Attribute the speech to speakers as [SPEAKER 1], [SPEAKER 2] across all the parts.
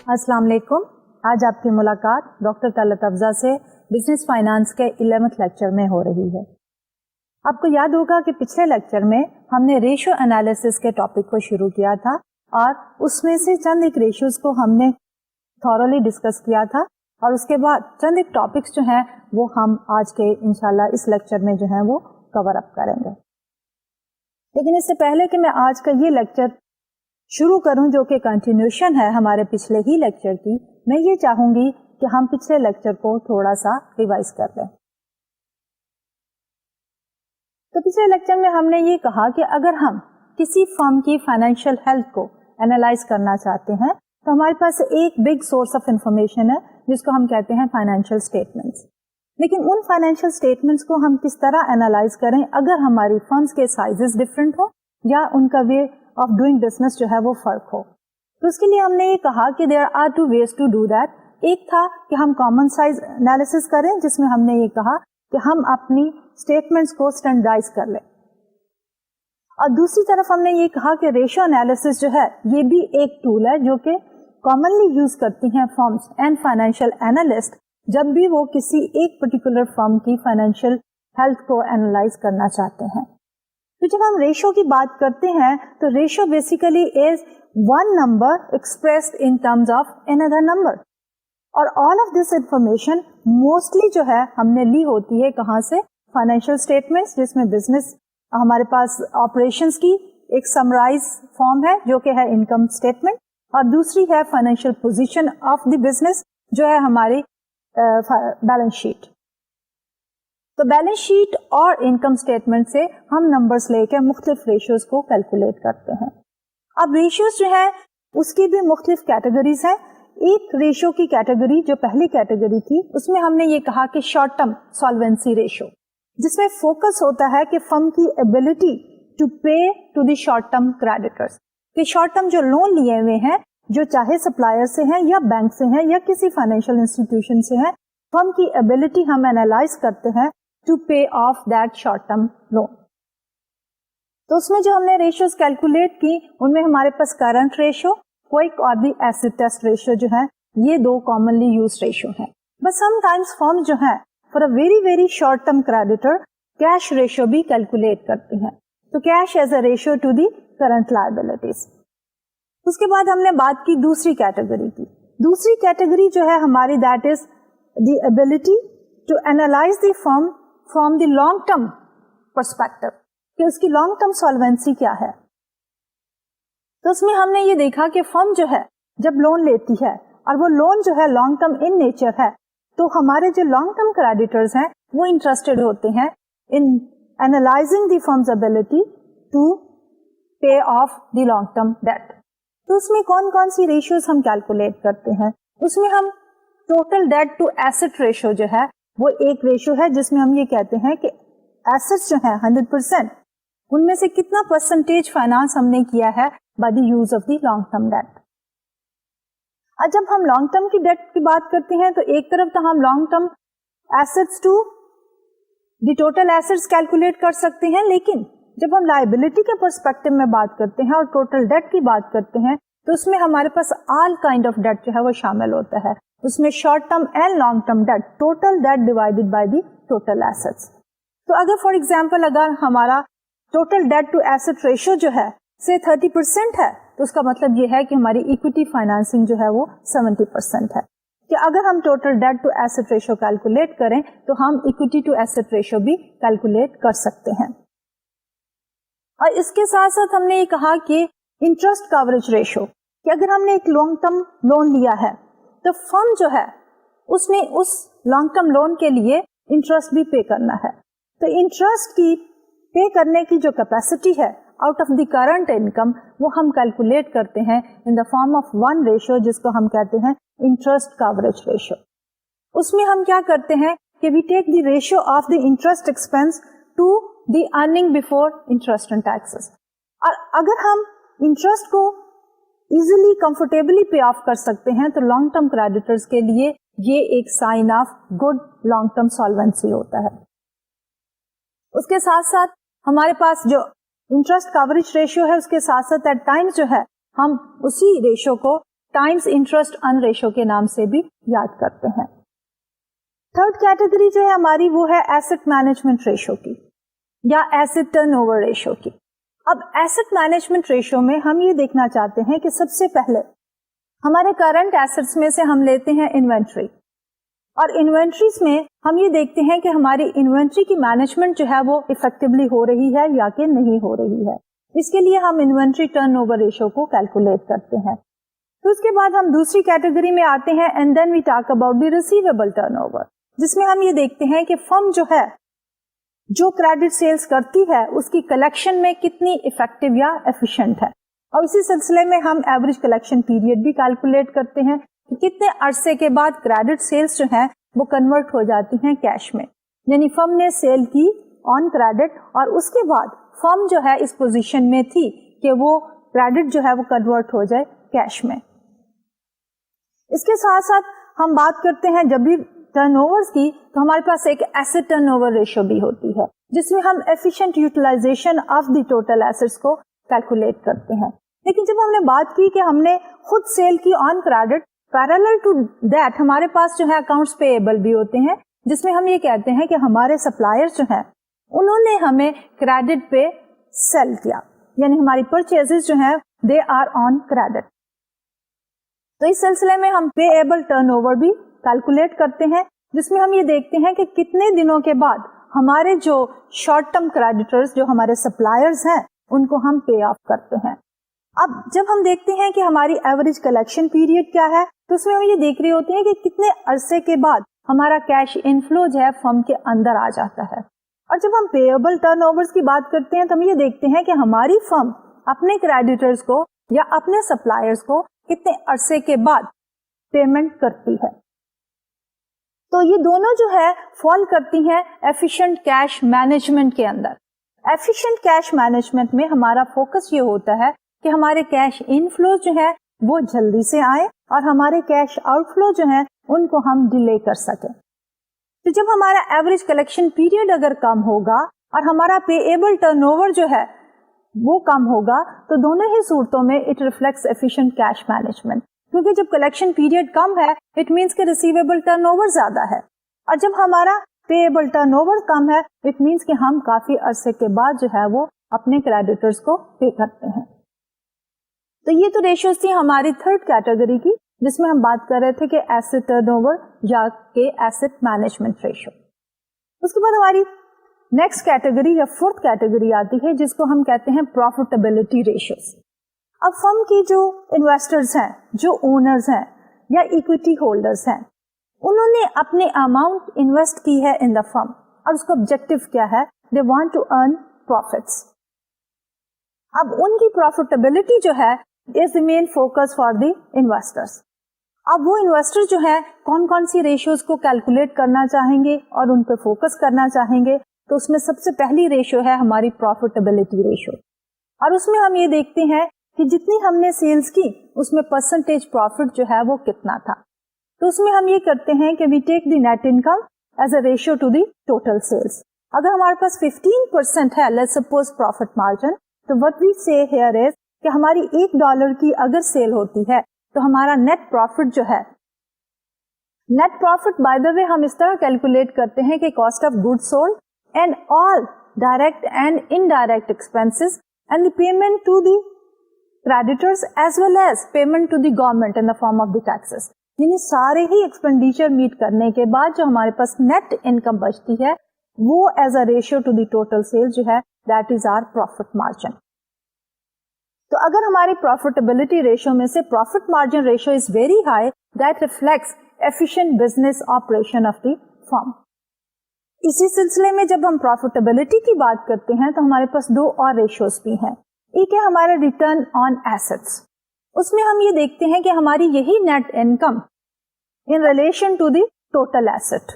[SPEAKER 1] अस्सलाम वालेकुम। आज आपकी मुलाकात डॉक्टर तलत अफजा से बिजनेस फाइनेंस के 11th लेक्चर में हो रही है। आपको याद होगा कि पिछले लेक्चर में हमने रेशियो एनालिसिस के टॉपिक को शुरू किया था और उसमें से चंद एक रेशियोज को हमने थॉरली डिस्कस किया था और उसके बाद चंद एक टॉपिक्स जो हैं वो हम आज के इंशाल्लाह इस लेक्चर में जो है वो कवर अप करेंगे। लेकिन इससे पहले कि मैं आज का ये लेक्चर शुरू करूं जो कि कंटिन्यूशन है हमारे पिछले ही लेक्चर की, मैं ये चाहूंगी कि हम पिछले लेक्चर को थोड़ा सा रिवाइज कर लें। तो पिछले लेक्चर में हमने ये कहा कि अगर हम किसी फर्म की फाइनेंशियल हेल्थ को एनालाइज करना चाहते हैं तो हमारे पास एक बिग सोर्स ऑफ इंफॉर्मेशन है जिसको हम कहते हैं फाइनेंशियल स्टेटमेंट्स। लेकिन उन फाइनेंशियल स्टेटमेंट्स को हम किस तरह एनालाइज करें अगर हमारी फर्म्स के साइजेस डिफरेंट हो या उनका वे ऑफ डूइंग बिजनेस जो है वो फर्क हो। तो उसके लिए हमने ये कहा कि there are two ways to do that. एक था कि हम कॉमन साइज एनालिसिस करें जिसमें हमने ये कहा कि हम अपनी स्टेटमेंट्स को स्टैंडर्डाइज कर लें, और दूसरी तरफ हमने ये कहा कि रेशियो एनालिसिस जो है ये भी एक टूल है जो कि कॉमनली यूज करती हैं फर्म्स एंड फाइनेंशियल एनालिस्ट जब भी वो किसी एक पर्टिकुलर फर्म की फाइनेंशियल हेल्थ को एनालाइज करना चाहते हैं। तो जब हम रेशियो की बात करते हैं तो ratio basically is one number expressed in terms of another number, और all of this information mostly जो है हमने ली होती है कहाँ से, फाइनेंशियल स्टेटमेंट्स, जिसमें बिजनेस हमारे पास ऑपरेशंस की एक समराइज फॉर्म है जो कि है इनकम स्टेटमेंट, और दूसरी है financial position of the business जो है हमारी बैलेंस शीट। तो बैलेंस शीट और इनकम स्टेटमेंट से हम नंबर्स लेकर मुख्तलिफ रेशियोज को कैलकुलेट करते हैं। अब रेशियोज जो है उसकी भी मुख्तलिफ कैटेगरीज हैं। एक रेशियो की कैटेगरी जो पहली कैटेगरी थी उसमें हमने ये कहा कि शॉर्ट टर्म सॉल्वेंसी रेशियो, जिसमें फोकस होता है कि फर्म की ability to pay to the short term creditors, कि शॉर्ट टर्म जो लोन लिए हुए हैं जो चाहे सप्लायर से हैं या बैंक से हैं या किसी फाइनेंशियल इंस्टीट्यूशन से हैं, फर्म की एबिलिटी हम एनालाइज करते हैं to pay of that short term loan. तो उसमें जो हमने रेशियोज कैलकुलेट की उनमें हमारे पास करंट रेशियो, क्विक और दी एसिड टेस्ट रेशियो जो है ये दो कॉमनली यूज रेशियो हैं। बट समटाइम्स फर्म जो है for a very very short term creditor cash ratio भी कैलकुलेट करती हैं, तो cash as a ratio to the current liabilities. उसके बाद हमने बात की दूसरी कैटेगरी की। दूसरी कैटेगरी जो है हमारी that is the ability to analyze the firm from the long term perspective, कि उसकी लॉन्ग टर्म सॉल्वेंसी क्या है। तो उसमें हमने ये देखा कि फर्म जो है जब लोन लेती है और वो लोन जो है लॉन्ग टर्म इन नेचर है, तो हमारे जो लॉन्ग टर्म क्रेडिटर्स हैं वो इंटरेस्टेड होते हैं in analysing the firm's ability to pay off the long term debt. तो उसमें कौन कौन सी रेशियोज हम कैलकुलेट करते हैं, उसमें हम total debt to asset ratio जो है वो एक रेशियो है जिसमें हम ये कहते हैं कि एसेट्स जो है 100% उनमें से कितना परसेंटेज फाइनेंस हमने किया है by the use of the long term date. और जब हम लॉन्ग टर्म की डेट की बात करते हैं तो एक तरफ तो हम long term assets to the total assets calculate कर सकते हैं, लेकिन जब हम लायबिलिटी के पर्सपेक्टिव में बात करते हैं और टोटल डेट की बात करते हैं तो उसमें हमारे पास ऑल काइंड ऑफ डेट जो है वो शामिल होता है। उसमें short term and long term debt, total debt divided by the total assets. तो अगर फॉर एग्जांपल अगर हमारा total debt to asset ratio जो है से 30% है तो उसका मतलब ये है कि हमारी इक्विटी फाइनेंसिंग जो है वो 70% है। कि अगर हम total debt to asset ratio calculate करें तो हम इक्विटी टू एसेट रेशियो भी कैलकुलेट कर सकते हैं। और इसके साथ साथ हमने ये कहा कि इंटरेस्ट कवरेज रेशियो, कि अगर हमने एक लॉन्ग टर्म लोन लिया है तो फर्म जो है उसने उस लॉन्ग टर्म लोन के लिए इंटरेस्ट भी पे करना है। तो इंटरेस्ट की पे करने की जो कैपेसिटी है out of the current income वो हम कैलकुलेट करते हैं इन the form of one ratio जिसको हम कहते हैं इंटरेस्ट कवरेज रेशियो। उसमें हम क्या करते हैं कि we take the ratio of the interest expense to the earning before interest and taxes, और अगर हम इंटरेस्ट को इजीली कंफर्टेबली पे ऑफ कर सकते हैं तो लॉन्ग टर्म क्रेडिटर्स के लिए ये एक sign of good long term solvency होता है। उसके साथ साथ हमारे पास जो इंटरेस्ट कवरेज रेशियो है उसके साथ साथ एट टाइम्स जो है हम उसी रेशियो को टाइम्स इंटरेस्ट अर्न रेशो के नाम से भी याद करते हैं। थर्ड कैटेगरी जो है हमारी वो है एसेट मैनेजमेंट रेशो की या एसेट टर्नओवर रेशो की। अब एसेट मैनेजमेंट रेशो में हम ये देखना चाहते हैं कि सबसे पहले हमारे करंट एसेट्स में से हम लेते हैं इन्वेंट्री, और इन्वेंट्रीज में हम ये देखते हैं कि हमारी इन्वेंट्री की मैनेजमेंट जो है वो इफेक्टिवली हो रही है या कि नहीं हो रही है। इसके लिए हम इन्वेंट्री टर्नओवर रेशो को कैलकुलेट करते हैं। तो उसके बाद हम दूसरी कैटेगरी में आते हैं and then we talk about the receivable turnover, जिसमें हम ये देखते हैं कि फर्म जो है जो क्रेडिट सेल्स करती है उसकी कलेक्शन में कितनी इफेक्टिव या एफिशिएंट है, और इसी सिलसिले में हम एवरेज कलेक्शन पीरियड भी कैलकुलेट करते हैं कि कितने अरसे के बाद क्रेडिट सेल्स जो है वो कन्वर्ट हो जाती हैं कैश में, यानी फर्म ने सेल की ऑन क्रेडिट और उसके बाद फर्म जो है इस पोजीशन में थी कि वो क्रेडिट जो है वो कन्वर्ट हो जाए कैश में। इसके साथ साथ हम बात करते हैं जब भी टर्नओवर्स की, तो हमारे पास एक एसेट टर्नओवर रेशियो भी होती है जिसमें हम efficient utilization of the total assets को कैलकुलेट करते हैं। लेकिन जब हमने बात की कि हमने खुद सेल की on credit, parallel to that हमारे पास जो है अकाउंट्स पेएबल भी होते हैं, जिसमें हम ये कहते हैं कि हमारे सप्लायर्स जो हैं उन्होंने हमें क्रेडिट पे सेल किया, यानी हमारी परचेजेस जो हैं दे आर ऑन क्रेडिट। तो इस सिलसिले में हम पेएबल टर्नओवर भी कैलकुलेट करते हैं, जिसमें हम ये देखते हैं कि कितने दिनों के बाद हमारे जो शॉर्ट टर्म क्रेडिटर्स जो हमारे सप्लायर्स हैं उनको हम पे ऑफ करते हैं। अब जब हम देखते हैं कि हमारी एवरेज कलेक्शन पीरियड क्या है, तो उसमें हम ये देख रहे होते हैं कि कितने अरसे के बाद हमारा कैश इनफ्लो जो है फर्म के अंदर आ जाता है। और जब हम पेएबल टर्नओवर्स की बात करते हैं तो हम ये देखते हैं कि हमारी फर्म अपने क्रेडिटर्स को या अपने सप्लायर्स को कितने अरसे के बाद पेमेंट करती है। तो ये दोनों जो है फॉल करती हैं एफिशिएंट कैश मैनेजमेंट के अंदर। एफिशिएंट कैश मैनेजमेंट में हमारा फोकस ये होता है कि हमारे कैश इनफ्लो जो है वो जल्दी से आए और हमारे कैश आउटफ्लो जो है उनको हम डिले कर सके। तो जब हमारा एवरेज कलेक्शन पीरियड अगर कम होगा और हमारा पेएबल टर्नओवर जो है वो कम होगा, तो दोनों ही सूरतों में it reflects efficient cash management, क्योंकि जब कलेक्शन पीरियड कम है इट मींस कि रिसीवेबल टर्नओवर ज्यादा है, और जब हमारा पेएबल टर्नओवर कम है इट मींस कि हम काफी अरसे के बाद जो है वो अपने क्रेडिटर्स को पे करते हैं। तो ये तो रेशियोज थी हमारी थर्ड कैटेगरी की, जिसमें हम बात कर रहे थे कि एसेट टर्नओवर या के एसेट मैनेजमेंट रेशियो। उसके बाद हमारी नेक्स्ट कैटेगरी या फोर्थ कैटेगरी आती है जिसको हम कहते हैं प्रॉफिटेबिलिटी रेशियोज। अब फर्म की जो इन्वेस्टर्स हैं, जो ओनर्स हैं या इक्विटी होल्डर्स हैं, उन्होंने अपने अमाउंट इन्वेस्ट की है इन द फर्म और उसका ऑब्जेक्टिव क्या है, they want to earn profits. अब उनकी प्रॉफिटेबिलिटी जो है is the main focus for the investors. अब वो इन्वेस्टर जो है कौन कौन सी रेशियोज को कैलकुलेट करना चाहेंगे और उन पर फोकस करना चाहेंगे, तो उसमें सबसे पहली रेशियो है हमारी प्रॉफिटेबिलिटी रेशियो, और उसमें हम ये देखते हैं कि जितनी हमने सेल्स की उसमें परसेंटेज प्रॉफिट जो है वो कितना था। तो उसमें हम ये करते हैं कि we take the net income as a ratio to the total sales. अगर हमारे पास 15% है लेट्स सपोज प्रॉफिट मार्जिन, तो what we say here is कि हमारी $1 की अगर सेल होती है तो हमारा नेट प्रॉफिट जो है, net profit by the way हम इस तरह कैलकुलेट करते हैं कि cost of goods sold and all direct and indirect expenses and the payment to the creditors as well as payment to the government in the form of the taxes, यानी सारे ही expenditure meet करने के बाद जो हमारे पास net income बचती है वो as a ratio to the total sales जो है that is our profit margin. तो अगर हमारी प्रॉफिटेबिलिटी रेशियो में से profit margin ratio is very high, that reflects efficient business operation of the firm. इसी सिलसिले में जब हम प्रॉफिटेबिलिटी की बात करते हैं तो हमारे पास दो और रेशियोज भी हैं। एक है हमारा रिटर्न ऑन एसेट्स, उसमें हम ये देखते हैं कि हमारी यही net income in relation to the total asset,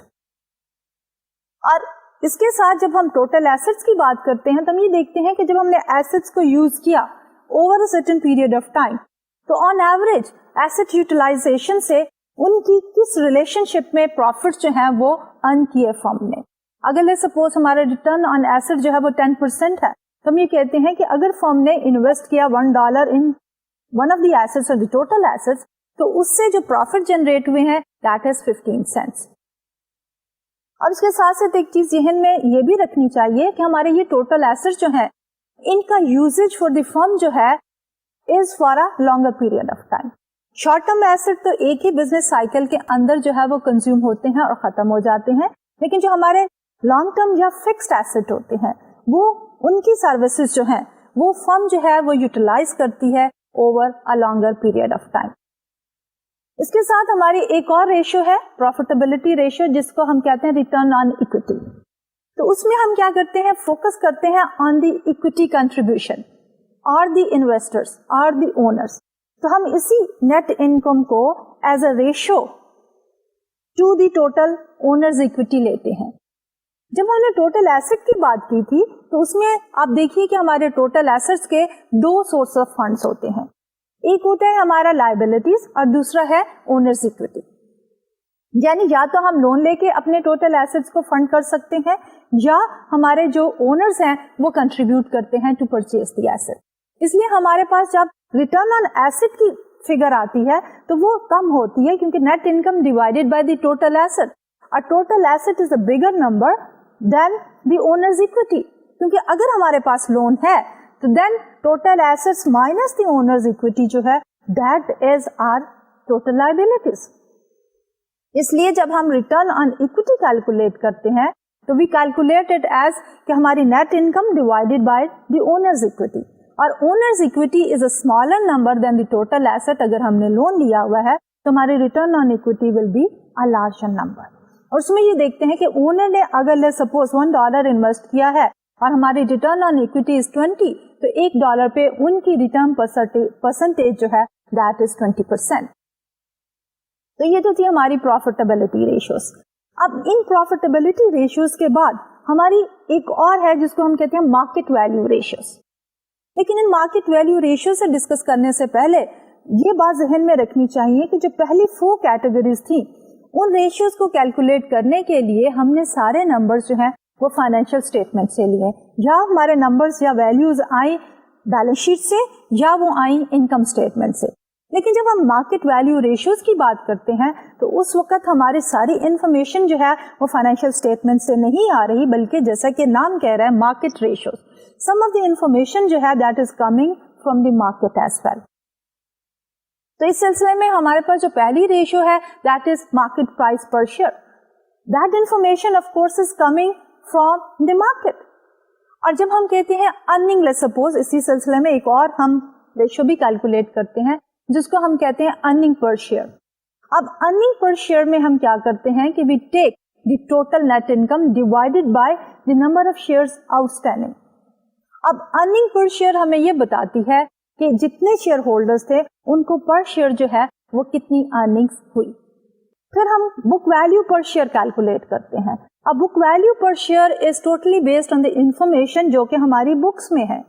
[SPEAKER 1] और इसके साथ जब हम टोटल एसेट्स की बात करते हैं तो हम ये देखते हैं कि जब हमने एसेट्स को यूज किया over a certain period of time, तो ऑन एवरेज एसेट यूटिलाइजेशन से उनकी किस रिलेशनशिप में प्रॉफिट जो है वो अर्न किए फर्म ने। अगर ले सपोज हमारा रिटर्न ऑन एसेट जो है वो 10% है, तो हम ये कहते हैं कि अगर फर्म ने इन्वेस्ट किया $1 in one of the assets और द टोटल एसेट्स, तो उससे जो प्रॉफिट जनरेट हुए हैं दैट इज 15 सेंट्स। और उसके साथ साथ एक चीज जहन में ये भी रखनी चाहिए कि हमारे ये टोटल एसेट्स जो है इनका यूजेज फॉर द फर्म जो है is for a longer period of time. Short term asset तो एक ही बिजनेस साइकिल के अंदर जो है वो कंज्यूम होते हैं और खत्म हो जाते हैं, लेकिन जो हमारे लॉन्ग टर्म या फिक्स्ड एसेट होते हैं वो उनकी सर्विसेज जो है वो फर्म जो है वो यूटिलाइज करती है over a longer period of time. इसके साथ हमारी एक और रेशियो है प्रॉफिटेबिलिटी रेशियो, जिसको हम कहते हैं रिटर्न ऑन इक्विटी। तो उसमें हम क्या करते हैं, फोकस करते हैं ऑन द इक्विटी कंट्रीब्यूशन और द इन्वेस्टर्स और द ओनर्स। तो हम इसी नेट इनकम को as a ratio to the total owners equity लेते हैं। जब हमने टोटल एसेट की बात की थी तो उसमें आप देखिए कि हमारे टोटल एसेट्स के दो सोर्स ऑफ फंड्स होते हैं, एक होता है हमारा लायबिलिटीज और दूसरा है ओनर्स इक्विटी। यानी या तो हम लोन लेके अपने टोटल एसेट्स को फंड कर सकते हैं या हमारे जो ओनर्स हैं वो कंट्रीब्यूट करते हैं टू परचेज द एसेट। इसलिए हमारे पास जब रिटर्न ऑन एसेट की फिगर आती है तो वो कम होती है, क्योंकि net income divided by the total asset, और total asset is a bigger number than the owners equity. क्योंकि अगर हमारे पास लोन है तो then total assets minus the owners equity जो है that is our total liabilities. इसलिए जब हम रिटर्न ऑन इक्विटी कैलकुलेट करते हैं तो वी कैलकुलेट इट एज कि हमारी net income divided by the owners equity, और owner's equity is a smaller number than the total asset. अगर हमने लोन लिया हुआ है तो हमारी return on equity will be a larger number. और उसमें ये देखते हैं कि ओनर ने अगर सपोज $1 इन्वेस्ट किया है और हमारी रिटर्न ऑन इक्विटी इज 20, तो $1 पे उनकी रिटर्न परसेंटेज जो है दैट इज 20%। तो ये तो थी हमारी प्रॉफिटेबिलिटी रेशियोज। अब इन प्रॉफिटेबिलिटी रेशियोज के बाद हमारी एक और है जिसको हम कहते हैं मार्केट वैल्यू रेशियोज। लेकिन इन मार्केट वैल्यू रेशियो से डिस्कस करने से पहले ये बात जहन में रखनी चाहिए कि जो पहली 4 कैटेगरीज थी उन रेशियोज को कैलकुलेट करने के लिए हमने सारे नंबर्स जो हैं वो फाइनेंशियल स्टेटमेंट से लिए, या हमारे नंबर्स या वैल्यूज आई बैलेंस शीट से या वो आई इनकम स्टेटमेंट से। लेकिन जब हम मार्केट वैल्यू रेशियोज की बात करते हैं तो उस वक्त हमारी सारी इंफॉर्मेशन जो है वो फाइनेंशियल स्टेटमेंट से नहीं आ रही, बल्कि जैसा कि नाम कह रहा है market ratios, some of the information जो है that is coming from the market as well. तो इस सिलसिले में हमारे पास जो पहली रेशियो है दैट इज मार्केट प्राइस पर share. That information of course is coming from the market. और जब हम कहते हैं अर्निंग, लेट्स सपोज इसी सिलसिले में एक और हम रेशियो भी कैलकुलेट करते हैं जिसको हम कहते हैं अर्निंग पर शेयर। अब अर्निंग पर शेयर में हम क्या करते हैं कि we take the total net income divided by the number of shares outstanding. अब अर्निंग पर शेयर हमें ये बताती है कि जितने शेयर होल्डर्स थे उनको पर शेयर जो है वो कितनी अर्निंग्स हुई। फिर हम book value per share calculate करते हैं। अब book value per share is totally based on the information जो कि हमारी बुक्स में है।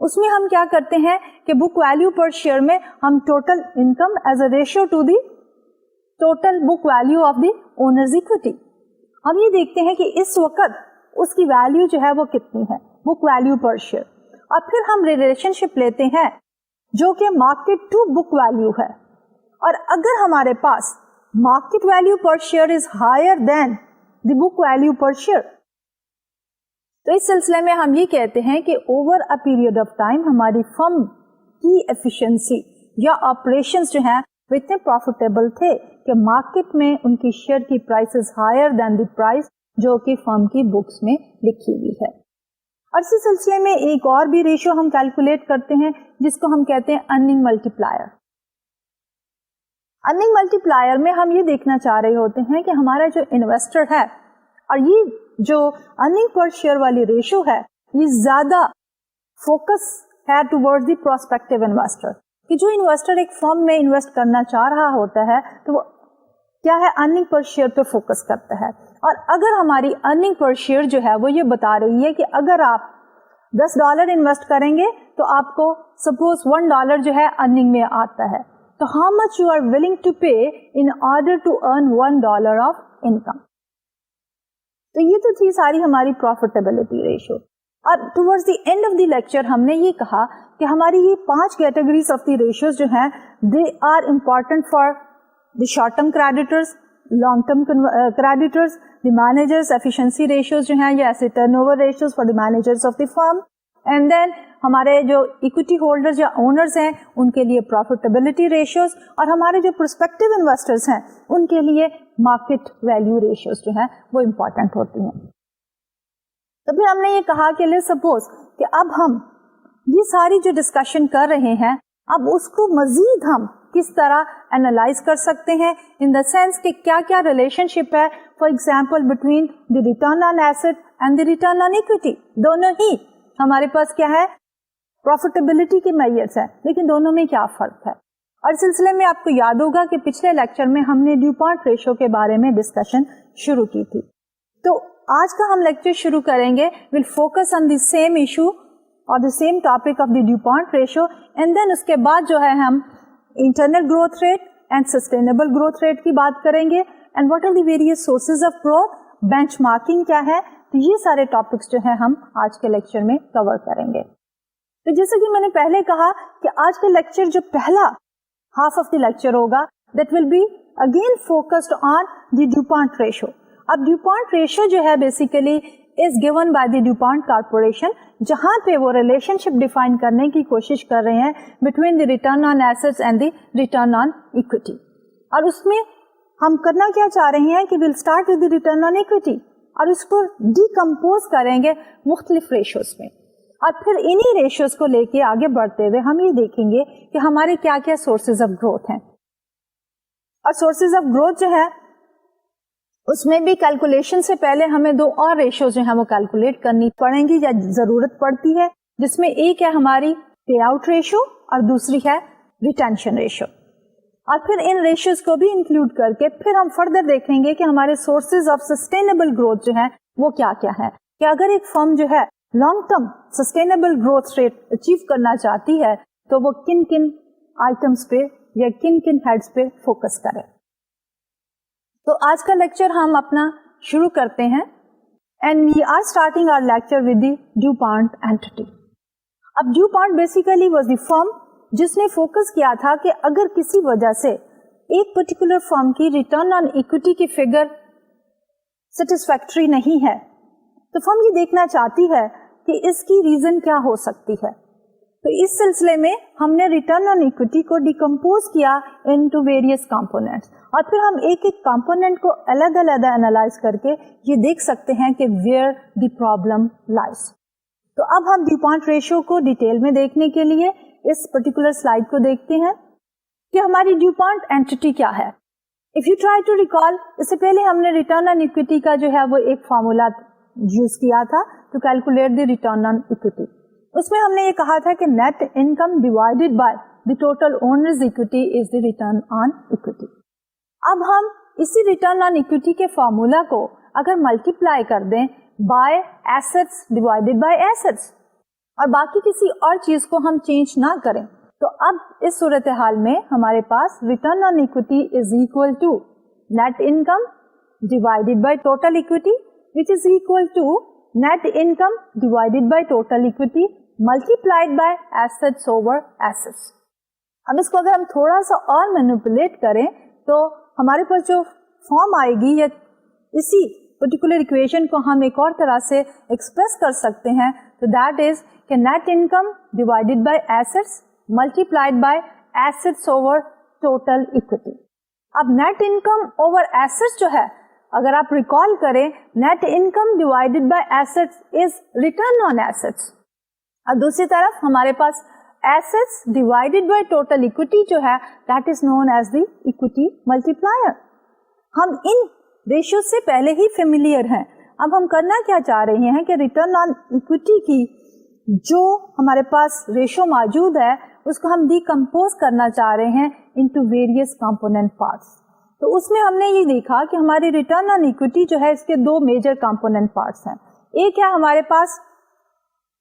[SPEAKER 1] उसमें हम क्या करते हैं कि बुक वैल्यू पर शेयर में हम total income as a ratio to the total book value of the owners equity, हम ये देखते हैं कि इस वक्त उसकी वैल्यू जो है वो कितनी है, बुक वैल्यू पर शेयर। और फिर हम रिलेशनशिप लेते हैं जो कि मार्केट टू बुक वैल्यू है, और अगर हमारे पास market value per share is higher than the book value per share, तो इस सिलसिले में हम ये कहते हैं कि over a period of time हमारी फर्म की एफिशिएंसी या ऑपरेशंस जो हैं वो इतने प्रॉफिटेबल थे कि मार्केट में उनकी शेयर की price is higher than the price जो कि फर्म की बुक्स में लिखी हुई है। और इसी सिलसिले में एक और भी रेशियो हम कैलकुलेट करते हैं जिसको हम कहते हैं अर्निंग मल्टीप्लायर। अर्निंग मल्टीप्लायर में हम ये देखना चाह रहे होते हैं कि हमारा जो इन्वेस्टर है, और ये जो अर्निंग पर शेयर वाली रेशियो है ये ज्यादा फोकस है टुवर्ड्स द प्रोस्पेक्टिव इन्वेस्टर, कि जो इन्वेस्टर एक फर्म में इन्वेस्ट करना चाह रहा होता है तो वो क्या है, अर्निंग पर शेयर पे फोकस करता है। और अगर हमारी अर्निंग पर शेयर जो है वो ये बता रही है कि अगर आप $10 इन्वेस्ट करेंगे तो आपको सपोज $1 जो है अर्निंग में आता है, तो how much you are willing to pay in order to earn $1 of income. तो ये तो थी सारी हमारी प्रॉफिटेबिलिटी रेशियो। اور towards the end of the lecture हमने ये कहा कि हमारी ये 5 कैटेगरीज ऑफ द रेशियोज जो हैं they are important for the short term creditors, long term creditors, the managers efficiency ratios जो हैं या asset turnover ratios for the managers of the firm, and then हमारे जो इक्विटी होल्डर्स या owners हैं उनके लिए प्रॉफिटेबिलिटी रेशियोज, और हमारे जो प्रोस्पेक्टिव इन्वेस्टर्स हैं उनके लिए मार्केट वैल्यू रेशियोज जो है वो इम्पोर्टेंट होती हैं। तो फिर हमने ये कहा कि लेट्स सपोज कि अब हम ये सारी जो डिस्कशन कर रहे हैं अब उसको मजीद हम किस तरह एनालाइज कर सकते हैं, इन द सेंस कि क्या क्या रिलेशनशिप है for example between the return on asset and the return on equity. दोनों ही हमारे पास क्या है, प्रॉफिटेबिलिटी के मेजर्स है, लेकिन दोनों में क्या फर्क है। और सिलसिले में आपको याद होगा कि पिछले लेक्चर में हमने ड्यूपॉन्ट रेशियो के बारे में डिस्कशन शुरू की थी। तो आज का हम लेक्चर शुरू करेंगे, will focus on the same issue और the same topic of the DuPont ratio, and then उसके बाद जो है हम internal growth rate and sustainable growth rate की बात करेंगे, and what are the various sources of growth, benchmarking क्या है। तो ये सारे टॉपिक्स जो है हम आज के लेक्चर में कवर करेंगे। तो जैसे कि मैंने पहले कहा कि आज का लेक्चर जो पहला हाफ ऑफ द लेक्चर होगा that will be again focused on the DuPont ratio. अब ड्यूपॉन्ट रेशियो जो है basically is given by the Dupont corporation, जहां पे वो रिलेशनशिप डिफाइन करने की कोशिश कर रहे हैं between the return on assets and the return on equity. और उसमें हम करना क्या चाह रहे हैं कि will start with the return on equity और उसको डिकम्पोज करेंगे मुख्तलिफ रेशियोज में, और फिर इन्हीं रेशियोज को लेके आगे बढ़ते हुए हम ये देखेंगे कि हमारे क्या क्या सोर्सेज ऑफ ग्रोथ हैं। और सोर्सेज ऑफ ग्रोथ जो है उसमें भी कैलकुलेशन से पहले हमें 2 और रेशियोज जो है वो कैलकुलेट करनी पड़ेंगी या जरूरत पड़ती है, जिसमें एक है हमारी पे आउट रेशियो और दूसरी है रिटेंशन रेशियो। और फिर इन रेशियोज को भी इंक्लूड करके फिर हम फर्दर देखेंगे कि हमारे सोर्सेज ऑफ सस्टेनेबल ग्रोथ जो है वो क्या क्या है, कि अगर एक फर्म जो है long term sustainable growth rate achieve करना चाहती है तो वो किन किन आइटम्स पे या किन किन हेड्स पे फोकस करे। तो आज का लेक्चर हम अपना शुरू करते हैं, and we are starting our lecture with the DuPont entity. अब DuPont basically was the firm जिसने फोकस किया था कि अगर किसी वजह से एक पर्टिकुलर फर्म की रिटर्न ऑन इक्विटी की फिगर सेटिस्फैक्टरी नहीं है तो फर्म ये देखना चाहती है कि इसकी रीजन क्या हो सकती है। तो इस सिलसिले में हमने रिटर्न ऑन इक्विटी को डिकम्पोज किया इनटू वेरियस कंपोनेंट्स, और फिर हम एक एक कंपोनेंट को अलग अलग एनालाइज करके ये देख सकते हैं कि वेयर द प्रॉब्लम लाइज। तो अब हम ड्यूपॉन्ट रेशियो को डिटेल में देखने के लिए इस पर्टिकुलर स्लाइड को देखते हैं कि हमारी ड्यूपॉन्ट एंटिटी क्या है। If you try to recall, इससे पहले हमने रिटर्न ऑन इक्विटी का जो है वो एक फॉर्मूला यूज किया था to calculate the return on equity. उसमें हमने ये कहा था कि net income divided by the total owners equity is the return on equity. अब हम इसी रिटर्न ऑन इक्विटी के फॉर्मूला को अगर मल्टीप्लाई कर दें by assets divided by assets और बाकी किसी और चीज को हम चेंज ना करें, तो अब इस सूरत हाल में हमारे पास return on equity is equal to net income divided by total equity which is equal to net income divided by total equity multiplied by assets over assets. अब इसको अगर हम थोड़ा सा और मैनिपुलेट करें तो हमारे पास जो फॉर्म आएगी या इसी पर्टिकुलर इक्वेशन को हम एक और तरह से एक्सप्रेस कर सकते हैं, तो दैट इज कि net income divided by assets multiplied by assets over total equity. अब नेट इनकम ओवर एसेट्स जो है, अगर आप रिकॉल करें, net income divided by assets is return on assets, और दूसरी तरफ हमारे पास assets divided by total equity जो है that is known as the equity multiplier. हम इन रेशियो से पहले ही फेमिलियर हैं। अब हम करना क्या चाह रहे हैं कि रिटर्न ऑन इक्विटी की जो हमारे पास रेशियो मौजूद है उसको हम डिकम्पोज करना चाह रहे हैं इनटू वेरियस कंपोनेंट पार्ट्स। तो उसमें हमने ये देखा कि हमारी रिटर्न ऑन इक्विटी जो है इसके 2 मेजर कंपोनेंट पार्ट्स हैं। एक है हमारे पास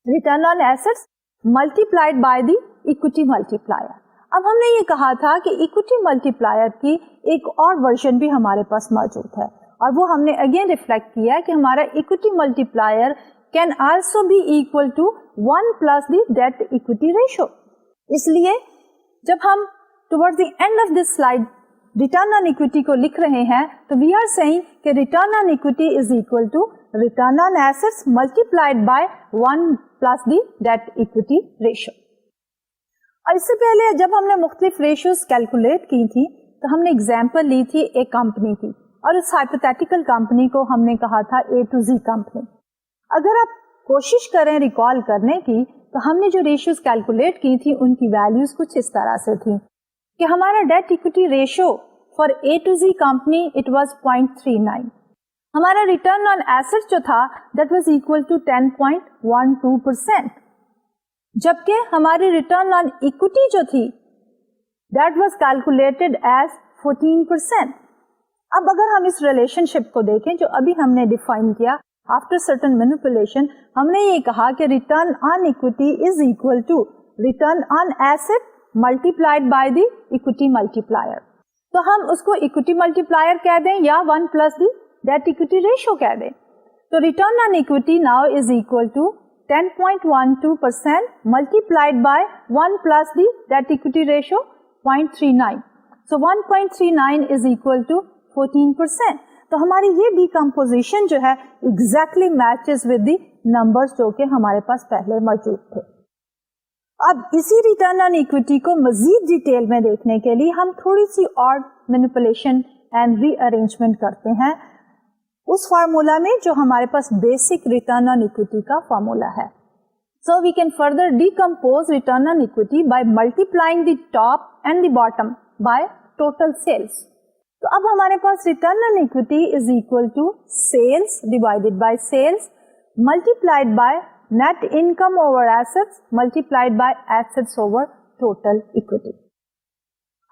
[SPEAKER 1] return on assets multiplied by the equity multiplier. अब हमने ये कहा था कि इक्विटी मल्टीप्लायर की एक और वर्जन भी हमारे पास मौजूद है, और वो हमने अगेन रिफ्लेक्ट किया कि हमारा equity multiplier can also be equal to 1 plus the debt equity ratio. اس لیے جب ہم towards the end of this slide return on equity کو لکھ رہے ہیں تو we are saying کہ return on equity is equal to return on assets multiplied by 1 plus the debt equity ratio. اور اس سے پہلے جب ہم نے مختلف ریشیوز کیلکولیٹ کی تھی تو ہم نے ایگزامپل لی تھی ایک کمپنی کی, اور اس ہائپوتھیٹیکل کمپنی کو ہم نے کہا تھا A to Z کمپنی. اگر آپ کوشش کریں ریکال کرنے کی تو ہم نے جو ریشیوز کیلکولیٹ کی تھی ان کی ویلیوز کچھ اس طرح سے تھی کہ ہمارا date equity ratio for A to Z company it was 0.39. ہمارا ریٹرن آن ایسٹ جو تھا دیٹ واز اکول ٹو 10.12%, جبکہ ہماری ریٹرن آن اکوٹی جو تھی دیٹ واز کیلکولیٹڈ ایز 14%. اب اگر ہم اس ریلیشن شپ کو دیکھیں جو ابھی ہم نے ڈیفائن کیا آفٹر سرٹن مینیپولیشن, ہم نے یہ کہا کہ return on equity is equal to return on asset multiplied by the equity multiplier. تو ہم اس کو اکوٹی ملٹیپلائر کہہ دیں یا 1 plus the debt equity ratio کہہ دیں. تو return on equity now is equal to 10.12% multiplied by 1 plus the debt equity ratio 0.39. So 1.39 is equal to 14%. تو ہماری یہ ڈیکمپوزیشن جو ہے exactly matches with the numbers جو کہ ہمارے پاس پہلے موجود تھے. اب اسی ریٹرن آن ایکوٹی کو مزید ڈیٹیل میں دیکھنے کے لیے ہم تھوڑی سی اور مینیپولیشن اینڈ ری ارینجمنٹ کرتے ہیں اس فارمولا میں جو ہمارے پاس بیسک ریٹرن آن ایکوٹی کا فارمولا ہے. So we can further decompose return on equity by multiplying the top and the bottom by total sales. تو اب ہمارے پاس return on equity is equal to sales divided by sales multiplied by net income over assets multiplied by assets over total equity.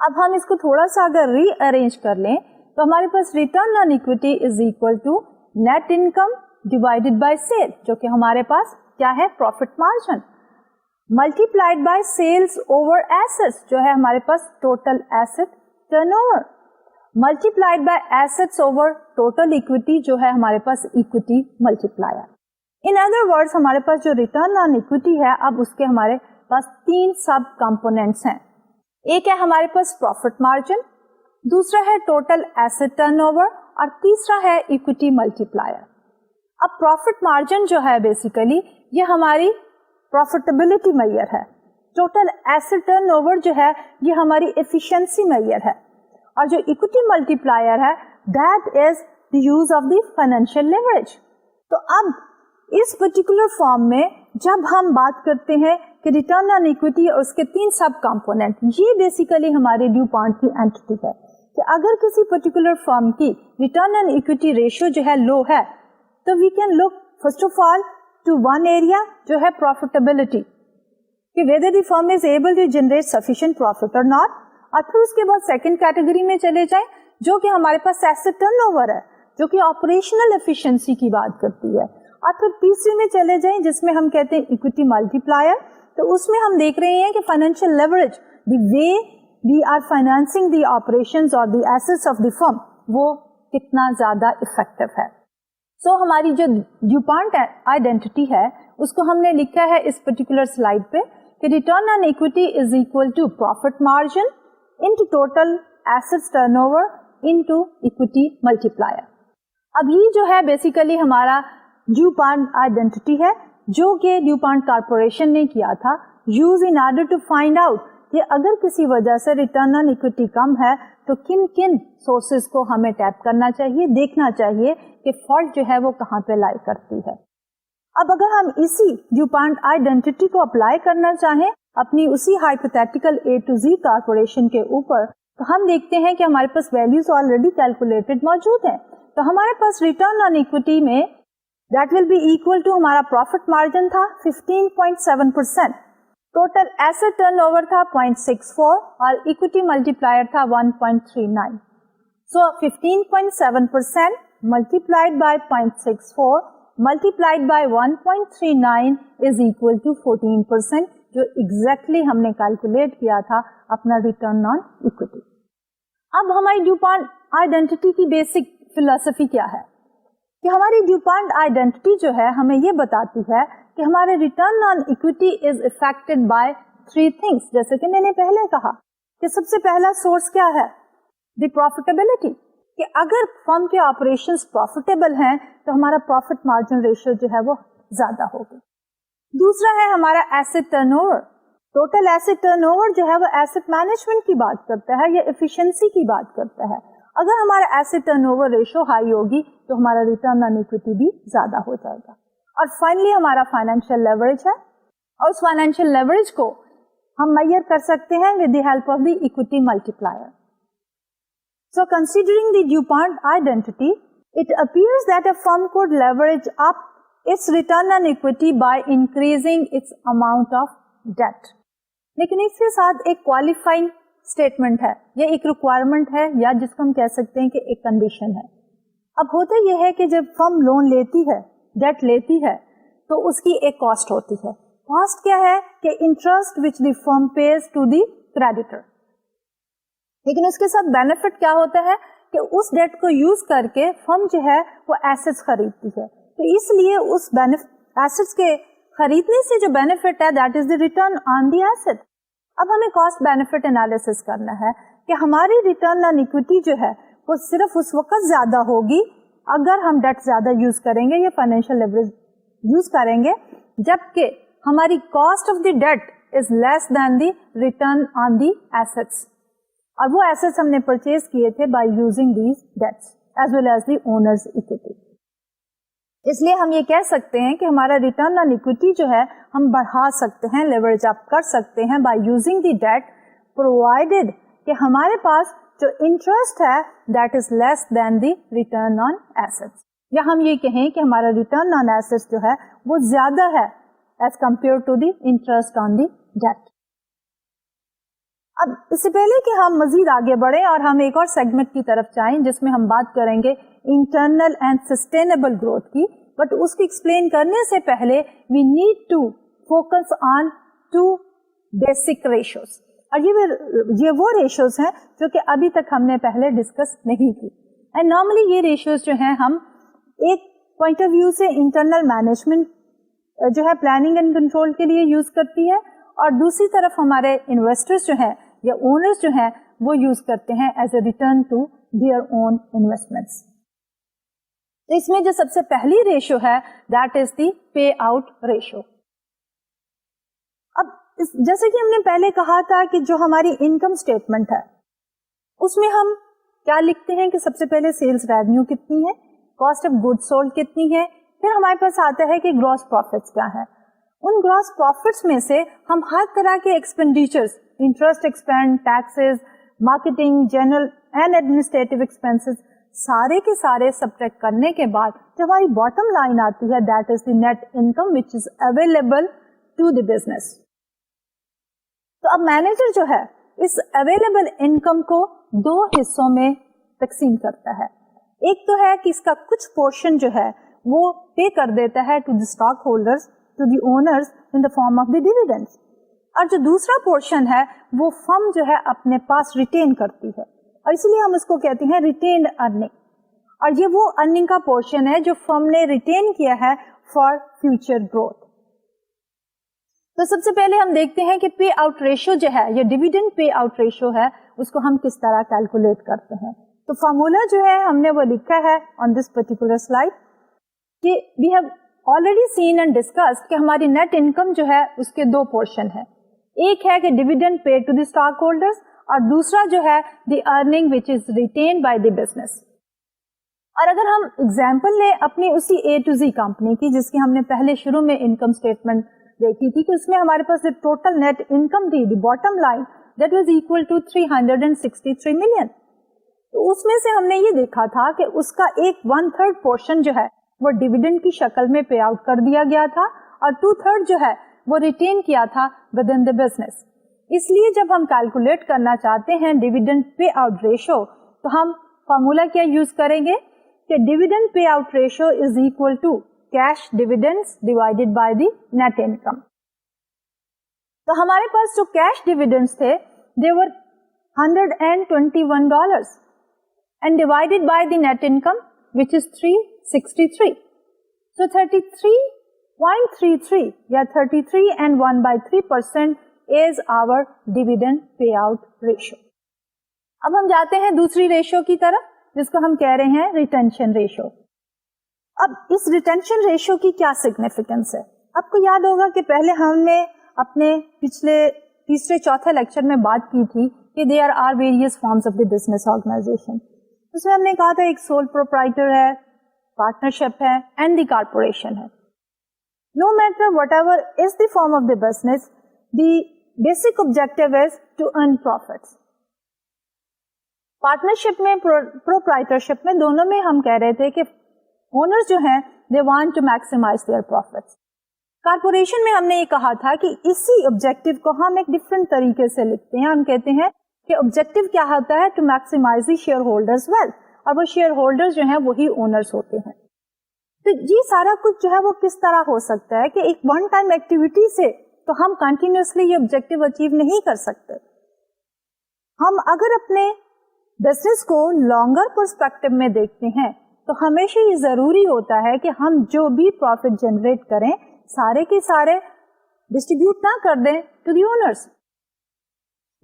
[SPEAKER 1] اب ہم اس کو تھوڑا سا اگر ری ارینج کر لیں تو ہمارے پاس return on equity is equal to net income divided by sale, جو کہ ہمارے پاس کیا ہے profit margin, multiplied by sales over assets جو ہے ہمارے پاس total asset turnover, multiplied by assets over total equity جو ہے ہمارے پاس equity multiplier. In other words ہمارے پاس جو ریٹرن آن ایکوٹی ہے اب اس کے ہمارے پاس 3 سب کمپونیٹس ہیں. ایک ہے ہمارے پاس پروفٹ مارجن, دوسرا ہے ٹوٹل ایسٹ ٹرن اوور, اور تیسرا ہے ایکوٹی ملٹیپلائر. اب پروفٹ مارجن جو ہے بیسیکلی یہ ہماری پروفیٹیبلٹی میئر ہے, ٹوٹل ایسٹ ٹرن اوور جو ہے یہ ہماری ایفیشنسی میئر ہے, اور جو ایکوٹی ملٹیپلائر ہے that is the use of the financial leverage. تو اب اس پرٹیکولر فارم میں جب ہم بات کرتے ہیں کہ ریٹرن آن ایکوٹی اور اس کے 3 سب کمپوننٹ, یہ بیسیکلی ہمارے ڈیو پوائنٹ کی اینٹی ہے کہ اگر کسی پرٹیکولر فرم کی ریٹرن آن ایکوٹی ریشیو جو ہے لو ہے تو we can look first of all to one area جو ہے پروفیٹیبلٹی, کہ whether the firm is able to generate sufficient profit or not, اور پھر اس کے بعد سیکنڈ کیٹیگری میں چلے جائیں جو کہ ہمارے پاس ایسٹ ٹرن اوور ہے جو کہ آپریشنل ایفیشنسی کی بات کرتی ہے, اور پھر تیسری میں چلے جائیں جس میں ہم کہتے ہیں ایکوٹی ملٹیپلائر. تو اس میں ہم دیکھ رہے ہیں کہ financial leverage the way we are financing the operations اور دی ایسٹس آف دی فرم وہ کتنا زیادہ افیکٹو ہے. سو ہماری جو ڈیو پوائنٹ آئیڈینٹی ہے اس کو ہم نے لکھا ہے اس پرٹیکولر سلائیڈ پہ کہ return on equity is equal to profit margin into total assets turnover into equity multiplier. اب یہ جو ہے بیسیکلی ہمارا ڈیو پوائنٹ آئیڈینٹی ہے جو کہ ڈیو پوائنٹ کارپوریشن نے کیا تھا use in order to find out کہ اگر کسی وجہ سے ریٹرن آن ایکوٹی کم ہے تو کن کن سورسز کو ہمیں ٹیپ کرنا چاہیے, دیکھنا چاہیے کہ فالٹ جو ہے وہ کہاں پہ لائی کرتی ہے. اب اگر ہم اسی ڈیو پوائنٹ آئیڈینٹی کو اپلائی کرنا چاہیں اپنی اسی hypothetical A to Z corporation کے اوپر تو ہم دیکھتے ہیں کہ ہمارے پاس ویلیوز آلریڈی کیلکولیٹڈ موجود ہیں. تو ہمارے پاس ریٹرن آن ایکوٹی میں that will be equal to ہمارا پروفٹ مارجن تھا 15.7%, ٹوٹل ایسٹ ٹرن اوور تھا 0.64 اور ایکوٹی ملٹیپلائر تھا 1.39. سو 15.7% multiplied by 0.64 multiplied by 1.39 is equal to 14%, جو exactly ہم نے کیلکولیٹ کیا تھا اپنا ریٹرن آن ایکوٹی. اب ہماری ڈیو پوائنٹ آئیڈینٹی کی بیسک فلسفی کیا ہے کہ ہماری ڈیوپانٹ آئیڈینٹی جو ہے ہمیں یہ بتاتی ہے کہ ہمارے return on equity is affected by 3 things. جیسے کہ میں نے پہلے کہا کہ سب سے پہلا سورس کیا ہے؟ دی پروفیٹیبلٹی، کہ اگر فرم کے آپریشنز پروفیٹیبل ہیں تو ہمارا پروفٹ مارجن ریشیو جو ہے وہ زیادہ ہوگا. دوسرا ہے ہمارا asset turnover. Total asset turnover جو ہے وہ ایسٹ مینجمنٹ کی بات کرتا ہے یا ایفیشنسی کی بات کرتا ہے. اگر ہمارا asset turnover ratio high ہوگی تو ہمارا ریٹرن آن ایکویٹی بھی زیادہ ہو جائے گا. اور فائنلی ہمارا فائنینشیل لیوریج ہے، اور اس فائنینشیل لیوریج کو ہم میئر کر سکتے ہیں with the help of the equity multiplier. So considering the DuPont identity, it appears that a firm could leverage up its return on equity by increasing its amount of debt. لیکن اس کے ساتھ ایک qualifying statement ہے، یہ ایک requirement ہے یا جس کو ہم کہہ سکتے ہیں کہ ایک condition ہے. اب ہوتا یہ ہے کہ جب فرم لون لیتی ہے، ڈیٹ لیتی ہے، تو اس کی ایک کاسٹ ہوتی ہے. کاسٹ کیا ہے؟ کہ interest which the firm pays to the creditor. لیکن اس کے ساتھ بینیفٹ کیا ہوتا ہے کہ اس ڈیٹ کو یوز کر کے فرم جو ہے وہ ایسٹس خریدتی ہے. تو اس لیے اس ایسٹس کے خریدنے سے جو بینیفٹ ہے that is the return on the asset. اب ہمیں کاسٹ بینیفٹ انالیسس کرنا ہے کہ ہماری ریٹرن آن اکویٹی جو ہے وہ صرف اس وقت زیادہ ہوگی اگر ہم ڈیٹ زیادہ یوز کریں گے یا فائنینشیل لیوریج یوز کریں گے، جبکہ ہماری cost of the debt is less than the return on the assets. اور وہ ایسٹس ہم نے پرچیز کیے تھے by using these debts as well as the owners equity. اس لیے ہم یہ کہہ سکتے ہیں کہ ہمارا ریٹرن آن اکویٹی جو ہے ہم بڑھا سکتے ہیں، لیوریج اپ کر سکتے ہیں by using the debt, provided کہ ہمارے پاس جو انٹرسٹ ہے that is less than the return on assets, یا ہم یہ کہیں کہ ہمارا ریٹرن آن ایسٹس جو ہے وہ زیادہ ہے as compare to the interest on the debt. اب اس سے پہلے کہ ہم مزید آگے بڑھیں اور ہم ایک اور سیگمنٹ کی طرف جائیں جس میں ہم بات کریں گے انٹرنل اینڈ سسٹینیبل گروتھ کی، بٹ اس کو ایکسپلین کرنے سے پہلے we need to focus on 2 basic ratios. اور یہ وہ ریشوز ہیں جو کہ ابھی تک ہم نے پہلے ڈسکس نہیں کی. اینڈ نارملی یہ ریشوز جو ہیں ہم ایک پوائنٹ آف ویو سے انٹرنل مینجمنٹ جو ہے پلاننگ اینڈ کنٹرول کے لیے یوز کرتی ہے، اور دوسری طرف ہمارے انویسٹرز جو ہیں یا اونرز جو ہیں وہ یوز کرتے ہیں as a return to their own investments. اس میں جو سب سے پہلی ریشو ہے that is the payout ratio. اب جیسے کہ ہم نے پہلے کہا تھا کہ جو ہماری انکم اسٹیٹمنٹ ہے اس میں ہم کیا لکھتے ہیں کہ سب سے پہلے سیلز ریونیو کتنی ہے، کاسٹ آف گڈ سولڈ کتنی ہے، پھر ہمارے پاس آتا ہے کہ گراس پروفٹس کیا ہے. ان گراس پروفٹس میں سے ہم ہر طرح کے expenditures, interest expense, taxes, marketing, general and administrative expenses, سارے کے سارے سبٹریکٹ کرنے کے بعد جو ہماری باٹم لائن آتی ہے that is the net income which is available to the business. تو اب مینیجر جو ہے اس اویلیبل انکم کو 2 حصوں میں تقسیم کرتا ہے. ایک تو ہے کہ اس کا کچھ پورشن جو ہے وہ پے کر دیتا ہے to the stockholders, to the owners in the form of the dividends, اور جو دوسرا پورشن ہے وہ فرم جو ہے اپنے پاس ریٹین کرتی ہے، اور اس لیے ہم اس کو کہتے ہیں ریٹینڈ ارننگ. اور یہ وہ ارننگ کا پورشن ہے جو فرم نے ریٹین کیا ہے فار فیوچر گروتھ. تو سب سے پہلے ہم دیکھتے ہیں کہ پے آؤٹ ریشو جو ہے یا ڈیویڈنڈ پے آؤٹ ریشو ہے اس کو ہم کس طرح کیلکولیٹ کرتے ہیں. تو فارمولا جو ہے ہم نے وہ لکھا ہے آن دس پرٹیکولر سلائڈ کہ we have already seen and discussed کہ ہماری نیٹ انکم جو ہے اس کے 2 پورشن ہے. ایک ہے کہ dividend pay to the stockholders, اور دوسرا جو ہے the earning which is retained by the business. اور اگر ہم ایگزامپل لیں اپنی اسی اے ٹو زی کمپنی کی جس کی ہم نے پہلے شروع میں انکم اسٹیٹمنٹ دیکھی تھی کہ اس میں ہمارے پاس ٹوٹل نیٹ انکم تھی، the bottom line that was equal to 363 million. تو اس میں سے ہم نے یہ دیکھا تھا کہ اس کا ایک 1/3 پورشن جو ہے وہ ڈیویڈنڈ کی شکل میں پے آؤٹ کر دیا گیا تھا، اور 2/3 جو ہے وہ ریٹین کیا تھا ود ان دا بزنس. اس لیے جب ہم کیلکولیٹ کرنا چاہتے ہیں ڈیویڈنڈ پے آؤٹ ریشو تو ہم فارمولا کیا یوز کریں گے کہ dividend payout ratio is equal to cash dividends divided by the net income. تو ہمارے پاس جو کیش ڈیویڈنڈز تھے they were $121 and divided by the net income which is 363. So 33.33 या 33 and 1/3% is our dividend payout ratio. अब हम जाते हैं दूसरी रेशियो की तरफ जिसको हम कह रहे हैं रिटेंशन रेशियो. अब इस रिटेंशन रेशियो की क्या सिग्निफिकेंस है? आपको याद होगा कि पहले हमने अपने पिछले तीसरे चौथे लेक्चर में बात की थी कि there are various forms of the business organisation. उसमें हमने कहा था एक सोल प्रोप्राइटर है, पार्टनरशिप है एंड द कॉर्पोरेशन है. No matter whatever is the form of the business, the basic objective is to earn profits. Partnership में, proprietorship में, दोनों में हम कह रहे थे कि ओनर्स जो हैं they want to maximise their profits. Corporation में हमने ये कहा था कि इसी ऑब्जेक्टिव को हम एक डिफरेंट तरीके से लिखते हैं. हम कहते हैं कि ऑब्जेक्टिव क्या होता है? To maximise the shareholders wealth, और वो शेयर होल्डर्स जो हैं वही ओनर्स होते हैं. तो ये सारा कुछ जो है वो किस तरह हो सकता है कि एक वन टाइम एक्टिविटी से तो हम कंटिन्यूसली ये ऑब्जेक्टिव अचीव नहीं कर सकते. हम अगर अपने बिजनेस को लॉन्गर पर्सपेक्टिव में देखते हैं तो हमेशा ये जरूरी होता है कि हम जो भी प्रॉफिट जनरेट करें सारे के सारे डिस्ट्रीब्यूट ना कर दें टू द ओनर्स,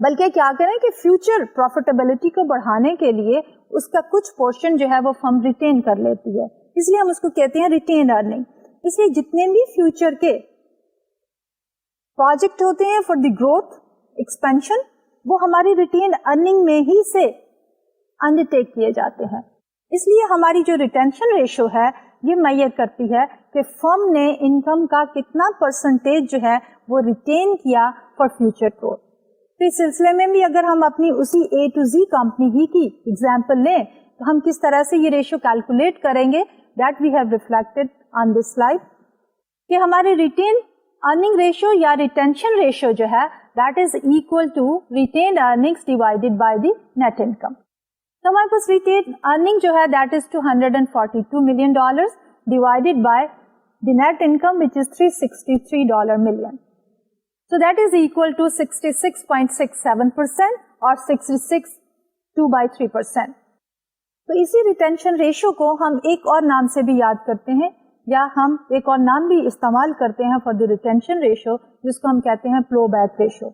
[SPEAKER 1] बल्कि क्या करें कि फ्यूचर प्रॉफिटेबिलिटी को बढ़ाने के लिए उसका कुछ पोर्शन जो है वो फर्म रिटेन कर लेती है. इसलिए हम उसको कहते हैं रिटेन अर्निंग. इसलिए जितने भी फ्यूचर के प्रोजेक्ट होते हैं फॉर द ग्रोथ एक्सपेंशन वो हमारी रिटेन अर्निंग में ही से अंडरटेक किए जाते हैं. इसलिए हमारी जो रिटेंशन रेशियो है ये मैयर करती है कि फर्म ने इनकम का कितना परसेंटेज जो है वो रिटेन किया फॉर फ्यूचर ग्रोथ. तो इस सिलसिले में भी अगर हम अपनी उसी A to Z कंपनी ही की एग्जांपल लें तो हम किस तरह से ये रेशियो कैलकुलेट करेंगे, that we have reflected on this slide. कि हमारे रिटेन अर्निंग रेशियो या रिटेंशन रेशियो जो है that is equal to retain earnings divided by the net income. तो हमारे पास रिटेन अर्निंग जो है that is $242 million divided by the net income which is $363 million. So that is equal to 66.67% और 66 2/3%. तो इसी रिटेंशन रेशियो को हम एक और नाम से भी याद करते हैं या हम एक और नाम भी इस्तेमाल करते हैं फॉर द रिटेंशन रेशियो जिसको हम कहते हैं फ्लो बैक रेशियो.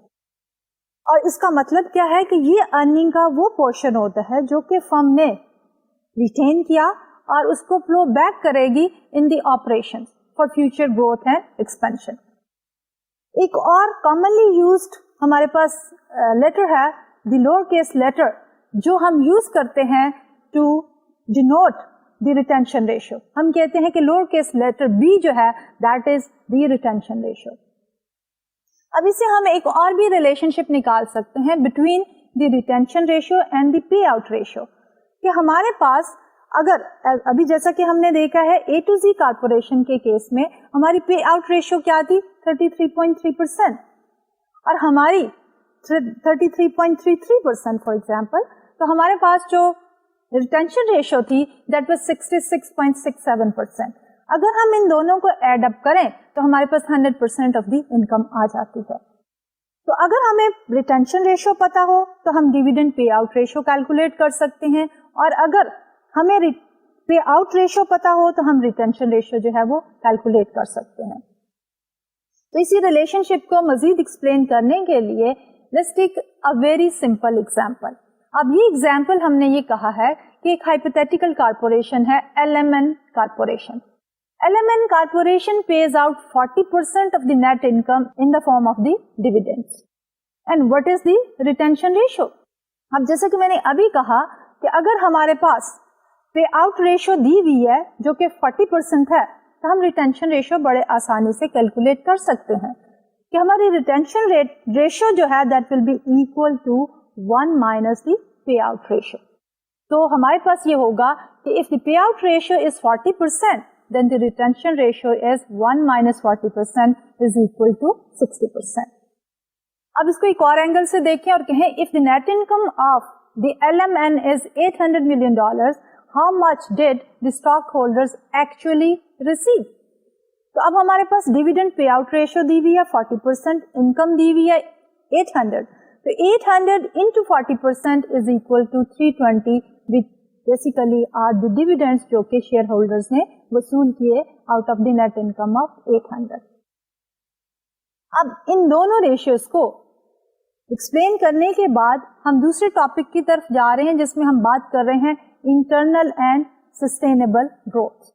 [SPEAKER 1] और इसका मतलब क्या है कि ये अर्निंग का वो पोर्शन होता है जो कि फर्म ने रिटेन किया और उसको फ्लो बैक करेगी in the operation for future growth and expansion. एक और कॉमनली यूज्ड हमारे पास लेटर है द लोअर केस लेटर जो हम यूज करते हैं to denote the retention ratio. हम कहते हैं कि लोअर केस लेटर बी जो है that is the retention ratio. अब इससे हम एक और भी रिलेशनशिप निकाल सकते हैं between the retention ratio and the payout ratio. कि हमारे पास अगर अभी जैसा कि हमने देखा है A to Z कॉर्पोरेशन के केस में हमारी पे आउट रेशियो क्या थी 33.3% और हमारी 33.33% फॉर एग्जांपल. तो हमारे पास जो रिटेंशन रेशियो थी दैट वाज 66.67%. अगर हम इन दोनों को एड अप करें तो हमारे पास 100% ऑफ द इनकम आ जाती है. तो अगर हमें रिटेंशन रेशियो पता हो तो हम dividend payout ratio calculate कर सकते हैं और अगर हमें पे आउट रेशियो पता हो तो हम रिटेंशन रेशियो जो है वो कैलकुलेट कर सकते हैं. तो इसी रिलेशनशिप को मजीद एक्सप्लेन करने के लिए let's take a very simple example. अब ये एग्जांपल हमने ये कहा है कि एक हाइपोथेटिकल कॉर्पोरेशन है LMN corporation. LMN Corporation pays out 40% of the net income in the form of the dividends. And what is the retention ratio? अब जैसे कि मैंने अभी कहा कि अगर हमारे पास पे आउट रेशियो दी हुई है जो कि 40% है तो हम रिटेंशन रेशियो बड़े आसानी से कैलकुलेट कर सकते हैं कि हमारी रिटेंशन रेशियो जो है that will be equal to 1 minus the payout ratio. तो हमारे पास ये होगा कि if the payout ratio is 40% then the retention ratio is 1 minus 40% is equal to 60%. अब इसको एक और एंगल से देखें और कहें if the net income of the LMN is $800 million, how much did the stockholders actually receive? तो अब हमारे पास डिविडेंड पे आउट रेशियो दी हुई है 40%, इनकम दी हुई है 800. तो 800 into 40% is equal to 320, basically are the dividends जो कि शेयर होल्डर्स ने वसूल किए out of the net income of 800। अब इन दोनों रेशियोज को एक्सप्लेन करने के बाद हम दूसरे टॉपिक की तरफ जा रहे हैं, जिसमें हम बात कर रहे हैं इंटरनल एंड सस्टेनेबल ग्रोथ।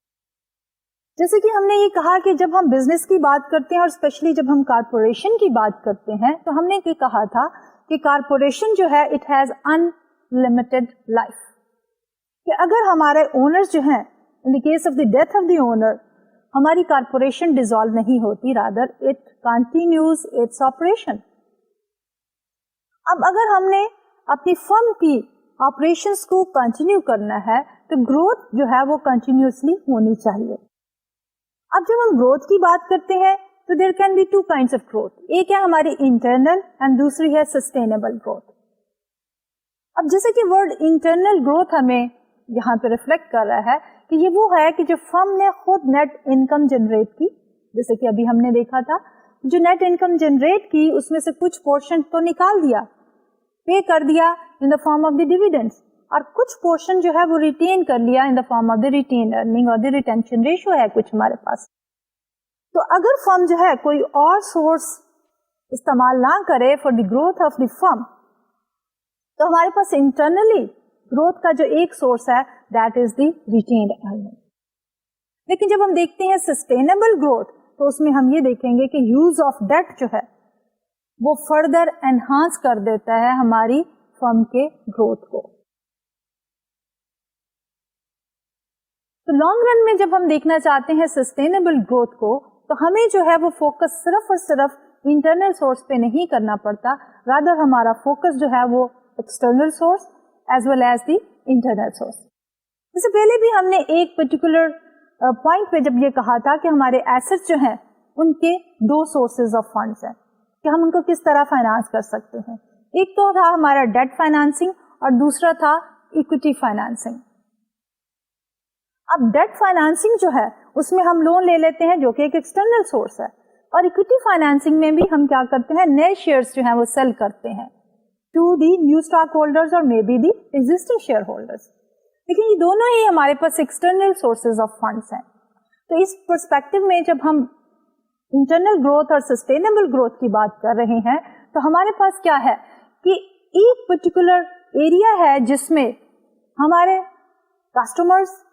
[SPEAKER 1] जैसे कि हमने ये कहा कि जब हम बिजनेस की बात करते हैं और स्पेशली जब हम कारपोरेशन की बात करते हैं, तो हमने ये कहा था कि कारपोरेशन जो है इट हैज अनलिमिटेड लाइफ, कि अगर हमारे ओनर्स जो हैं, in the case of the death of the owner, हमारी कारपोरेशन डिसॉल्व नहीं होती, rather it continues its operation. अब अगर हमने अपनी फर्म की ऑपरेशंस को कंटिन्यू करना है तो ग्रोथ जो है वो कंटिन्यूसली होनी चाहिए। अब जब हम ग्रोथ की बात करते हैं तो there can be two kinds of growth, एक है हमारी इंटरनल एंड दूसरी है सस्टेनेबल ग्रोथ। अब जैसे कि वर्ड इंटरनल ग्रोथ हमें यहाँ पे रिफ्लेक्ट कर रहा है कि ये वो है कि जो फर्म ने खुद नेट इनकम जनरेट की, जैसे कि अभी हमने देखा था, जो नेट इनकम जनरेट की उसमें से कुछ पोर्शन तो निकाल दिया, पे कर दिया in the form of the dividends, और कुछ पोर्शन जो है वो रिटेन कर लिया in the form of the retain earning और द रिटेंशन रेशियो है कुछ हमारे पास। तो अगर फर्म जो है कोई और सोर्स इस्तेमाल ना करे for the growth of the firm, तो हमारे पास इंटरनली ग्रोथ का जो एक सोर्स है that is the retained earning. लेकिन जब हम देखते हैं सस्टेनेबल ग्रोथ, तो उसमें हम ये देखेंगे कि यूज ऑफ डेट जो है वो फर्दर एनहांस कर देता है हमारी फर्म के ग्रोथ को। तो लॉन्ग रन में जब हम देखना चाहते हैं सस्टेनेबल ग्रोथ को, तो हमें जो है वो फोकस सिर्फ और सिर्फ इंटरनल सोर्स पे नहीं करना पड़ता, रादर हमारा फोकस जो है वो external source as well as the internal source. इससे पहले भी हमने एक पर्टिकुलर पॉइंट पे जब ये कहा था कि हमारे एसेट्स जो हैं उनके दो सोर्सेज ऑफ फंड्स हैं कि हम उनको किस तरह फाइनेंस कर सकते हैं। एक तो था हमारा डेट फाइनेंसिंग और दूसरा था इक्विटी फाइनेंसिंग। अब डेट फाइनेंसिंग जो है उसमें हम लोन ले लेते हैं जो कि एक एक्सटर्नल सोर्स है, और इक्विटी फाइनेंसिंग में भी हम क्या करते हैं, नए शेयर्स जो हैं वो सेल करते हैं to the new stockholders और may be the existing shareholders. लेकिन ये दोनों ही हमारे पास एक्सटर्नल सोर्सेज ऑफ फंड्स हैं। तो इस पर्सपेक्टिव में जब हम इंटरनल ग्रोथ और सस्टेनेबल ग्रोथ की बात कर रहे हैं, तो हमारे पास क्या है कि एक पर्टिकुलर एरिया है जिसमें हमारे कस्टमर्स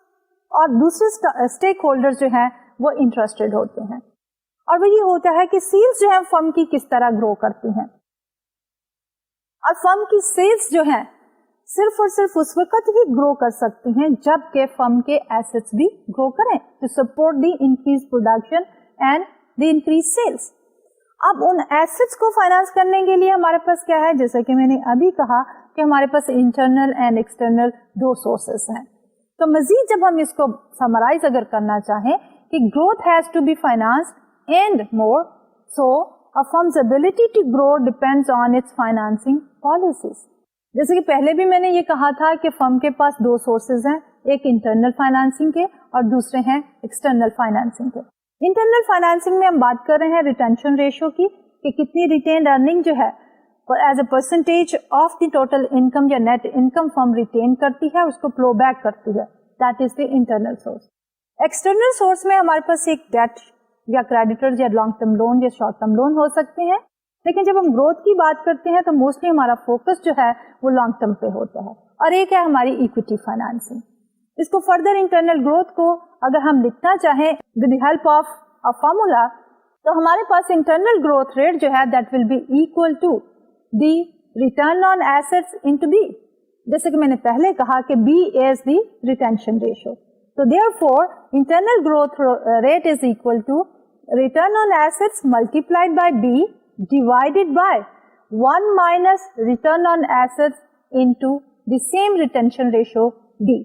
[SPEAKER 1] और दूसरे स्टेक होल्डर्स जो हैं वो इंटरेस्टेड होते हैं, और वो ये होता है कि सेल्स जो है फर्म की किस तरह ग्रो करती हैं। और फर्म की सेल्स जो है सिर्फ और सिर्फ उस वक्त ही ग्रो कर सकती हैं जबकि फर्म के एसेट्स भी ग्रो करें to support the increase production and the increase sales. अब उन एसेट्स को फाइनेंस करने के लिए हमारे पास क्या है, जैसे कि मैंने अभी कहा कि हमारे पास इंटरनल एंड एक्सटर्नल दो सोर्सेस हैं। तो मजीद जब हम इसको समराइज अगर करना चाहें कि growth has to be financed and more, so a firm's ability to grow depends on its financing policies। जैसे कि पहले भी मैंने ये कहा था कि फर्म के पास दो सोर्सेज हैं, एक इंटरनल फाइनेंसिंग के और दूसरे हैं एक्सटर्नल फाइनेंसिंग के। इंटरनल फाइनेंसिंग में हम बात कर रहे हैं रिटेंशन रेशियो की, कि कितनी रिटेन्ड अर्निंग जो है as a percentage of the total income या नेट इनकम फर्म रिटेन करती है, उसको फ्लो बैक करती है, that is the internal source. External source में हमारे पास एक डेट या क्रेडिटर्स या लॉन्ग टर्म लोन या शॉर्ट टर्म लोन हो सकते हैं, लेकिन जब हम ग्रोथ की बात करते हैं तो मोस्टली हमारा फोकस जो है वो लॉन्ग टर्म पे होता है। और एक है हमारी इक्विटी फाइनेंसिंग। इसको फर्दर इंटरनल ग्रोथ को अगर हम लिखना चाहें with the help of a formula, तो हमारे पास इंटरनल ग्रोथ रेट जो है that will be equal to the return on assets into B. जैसे कि मैंने पहले कहा कि B is the retention ratio, तो therefore internal growth rate is equal to return on assets multiplied by B divided by 1 minus return on assets into the same retention ratio B।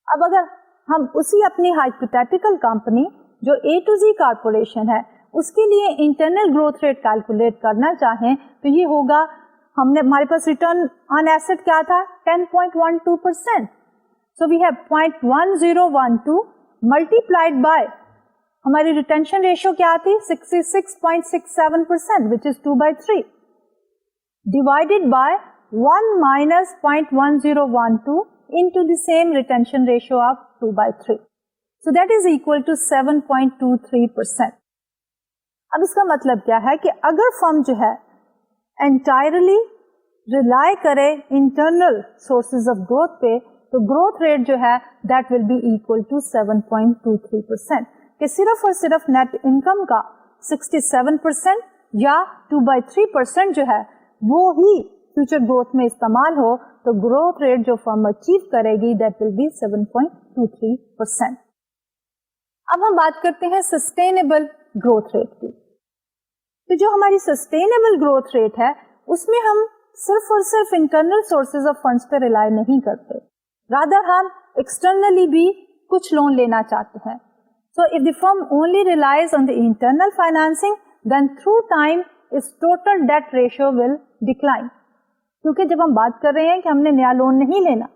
[SPEAKER 1] अब अगर हम उसी अपनी हाइपोथेटिकल कंपनी जो A to Z corporation है उसके लिए internal growth rate calculate करना चाहें तो ये होगा, हमारे पास रिटर्न ऑन एसेट क्या था 10.12%, so we have 0.1012 multiplied by हमारी रिटेंशन रेशियो क्या थी 66.67% which is 2/3 divided by 1 minus 0.1012 into the same retention ratio of 2/3. So that is equal to 7.23%. अब इसका मतलब क्या है कि अगर फर्म जो है entirely रिलाई करे इंटरनल सोर्सेज ऑफ ग्रोथ पे, तो ग्रोथ रेट जो है that will be equal to 7.23%, कि सिर्फ और सिर्फ नेट इनकम का 67% या 2/3% जो है वो ही फ्यूचर ग्रोथ में इस्तेमाल हो, तो ग्रोथ रेट जो फर्म अचीव करेगी दैट विल बी 7.23%. अब हम बात करते हैं सस्टेनेबल ग्रोथ रेट की. तो जो हमारी सस्टेनेबल ग्रोथ रेट है उसमें हम सिर्फ और सिर्फ इंटरनल सोर्सेज ऑफ फंड्स पे रिलाई नहीं करते, रादर हम एक्सटर्नली भी कुछ लोन लेना चाहते हैं. So if the firm only relies on the internal financing then through time its total debt ratio will decline. क्योंकि जब हम बात कर रहे हैं कि हमने नया लोन नहीं लेना,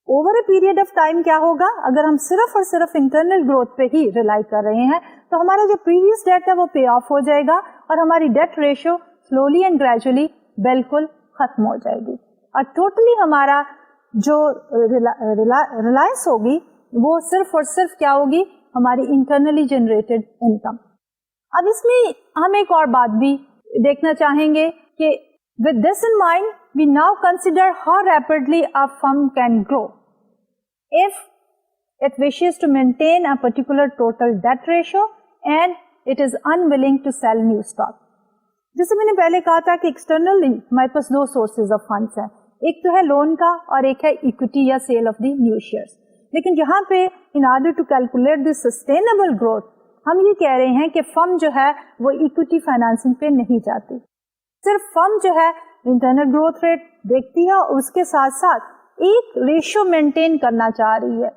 [SPEAKER 1] over a period of time क्या होगा, अगर हम सिर्फ और सिर्फ इंटरनल ग्रोथ पे ही रिलाई कर रहे हैं तो हमारा जो प्रीवियस डेट है वो पे ऑफ हो जाएगा और हमारी debt ratio slowly and gradually बिल्कुल खत्म हो जाएगी और टोटली हमारा जो रिलायंस होगी वो सिर्फ और सिर्फ क्या होगी, हमारी इंटरनली जनरेटेड इनकम. अब इसमें हम एक और बात भी देखना चाहेंगे कि with this in mind we now consider how rapidly a firm can grow if it wishes to maintain a particular total debt ratio and it is unwilling to sell new stock. जैसे मैंने पहले कहा था कि externally हमारे पास दो sources of funds हैं, एक तो है लोन का और एक है इक्विटी या sale of the new shares. लेकिन यहाँ पे in order to calculate the sustainable growth हम ये कह रहे हैं कि फर्म जो है वो इक्विटी फाइनेंसिंग पे नहीं जाती, सिर्फ फर्म जो है इंटरनल ग्रोथ रेट देखती है और उसके साथ साथ एक रेशियो मेंटेन करना चाह रही है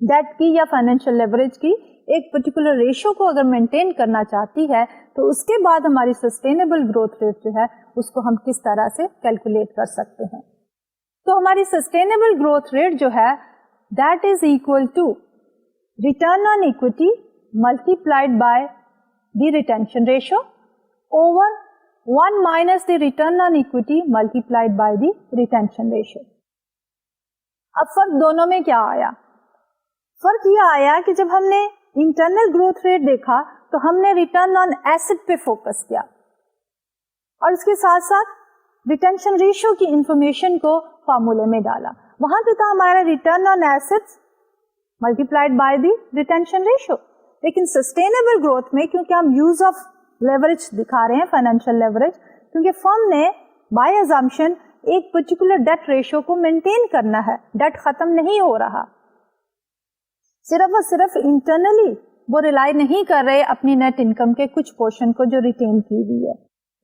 [SPEAKER 1] डेट की या फाइनेंशियल लेवरेज की. एक पर्टिकुलर रेशियो को अगर मेंटेन करना चाहती है तो उसके बाद हमारी सस्टेनेबल ग्रोथ रेट जो है उसको हम किस तरह से कैलकुलेट कर सकते हैं. तो हमारी सस्टेनेबल ग्रोथ रेट जो है that is equal to return on equity multiplied by the retention ratio over 1 minus the return on equity multiplied by the retention ratio. अब फर्क दोनों में क्या आया? फर्क ये आया कि जब हमने इंटरनल ग्रोथ रेट देखा तो हमने रिटर्न ऑन एसेट पे फोकस किया और उसके साथ साथ रिटेंशन रेशियो की इंफॉर्मेशन को फॉर्मूले में डाला. वहां पे था हमारा return on assets multiplied by the retention ratio. लेकिन सस्टेनेबल ग्रोथ में क्योंकि हम यूज ऑफ लेवरेज दिखा रहे हैं, फाइनेंशियल लेवरेज, क्योंकि फर्म ने बाय अजम्पशन एक पर्टिकुलर डेट रेशियो को मेंटेन करना है, डेट खत्म नहीं हो रहा, सिर्फ और सिर्फ इंटरनली वो रिलाई नहीं कर रहे अपनी नेट इनकम के कुछ पोर्शन को जो रिटेन की हुई है.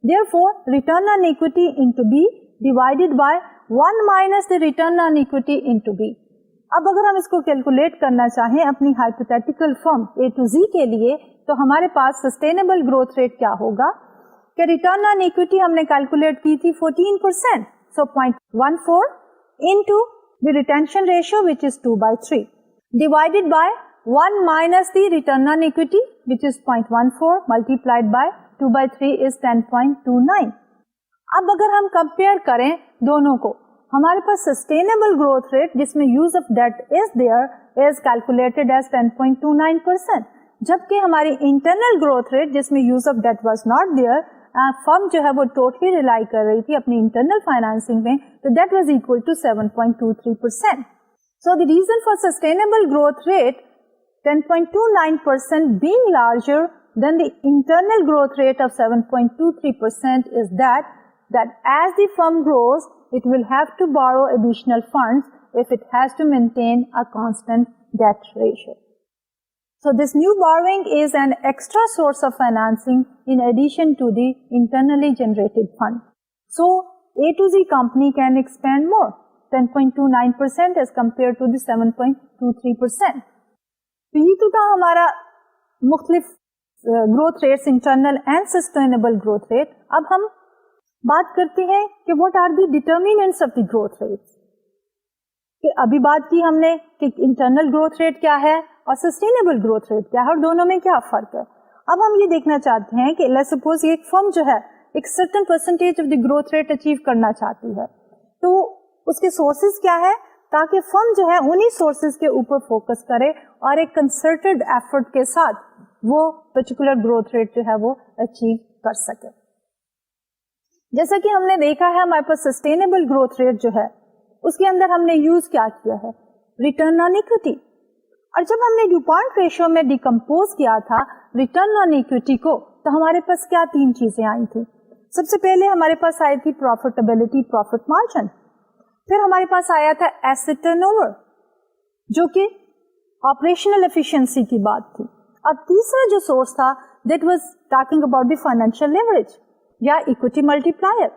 [SPEAKER 1] Therefore, return on equity into B divided by 1 minus the return on equity into B. अब अगर हम इसको कैलकुलेट करना चाहें अपनी hypothetical firm A to Z के लिए, तो हमारे पास सस्टेनेबल ग्रोथ रेट क्या होगा कि रिटर्न ऑन इक्विटी हमने कैलकुलेट की थी 14%, so 0.14 into the retention ratio which is 2/3 divided by 1 minus the return on equity which is 0.14 multiplied by 2/3 is 10.29. अब अगर हम कंपेयर करें दोनों को, हमारे पास सस्टेनेबल ग्रोथ रेट जिसमें use of debt is there is calculated as 10.29%, जबकि हमारी इंटरनल ग्रोथ रेट जिसमें use of debt was not there, firm जो है वो टोटली रिलाई कर रही थी अपनी इंटरनल फाइनेंसिंग में, तो that was equal to 7.23%. So the reason for sustainable growth rate 10.29% being larger than the internal growth rate of 7.23% is that as the firm grows, it will have to borrow additional funds if it has to maintain a constant debt ratio. So this new borrowing is an extra source of financing in addition to the internally generated fund. So A to Z company can expand more, 10.29% as compared to the 7.23%. तो ये तो था हमारा मुख्तलिफ growth rates, internal and sustainable growth rate. अब हम बात करते हैं कि what are the determinants of the growth rates. कि अभी बात की हमने कि इंटरनल ग्रोथ रेट क्या है और सस्टेनेबल ग्रोथ रेट क्या है और दोनों में क्या फर्क है. अब हम ये देखना चाहते हैं कि लेट्स सपोज एक फर्म जो है एक certain percentage of the growth rate achieve करना चाहती है, तो उसके सोर्सेज क्या है, ताकि फर्म जो है उन्हीं सोर्सेज के ऊपर फोकस करे और एक कंसर्टेड एफर्ट के साथ वो पर्टिकुलर ग्रोथ रेट जो है वो अचीव कर सके। जैसा कि हमने देखा है हमारे पास सस्टेनेबल ग्रोथ रेट जो है उसके अंदर हमने यूज क्या किया है, रिटर्न ऑन इक्विटी। और जब हमने ड्यूपॉन्ट रेशियो में डिकम्पोज किया था रिटर्न ऑन इक्विटी को, तो हमारे पास क्या 3 चीजें आई थी। सबसे पहले हमारे पास आई थी प्रॉफिटेबिलिटी, प्रॉफिट मार्जिन। फिर हमारे पास आया था एसेट टर्नओवर, जो कि ऑपरेशनल एफिशिएंसी की बात थी। अब तीसरा जो सोर्स था that was talking about the financial leverage या इक्विटी मल्टीप्लायर।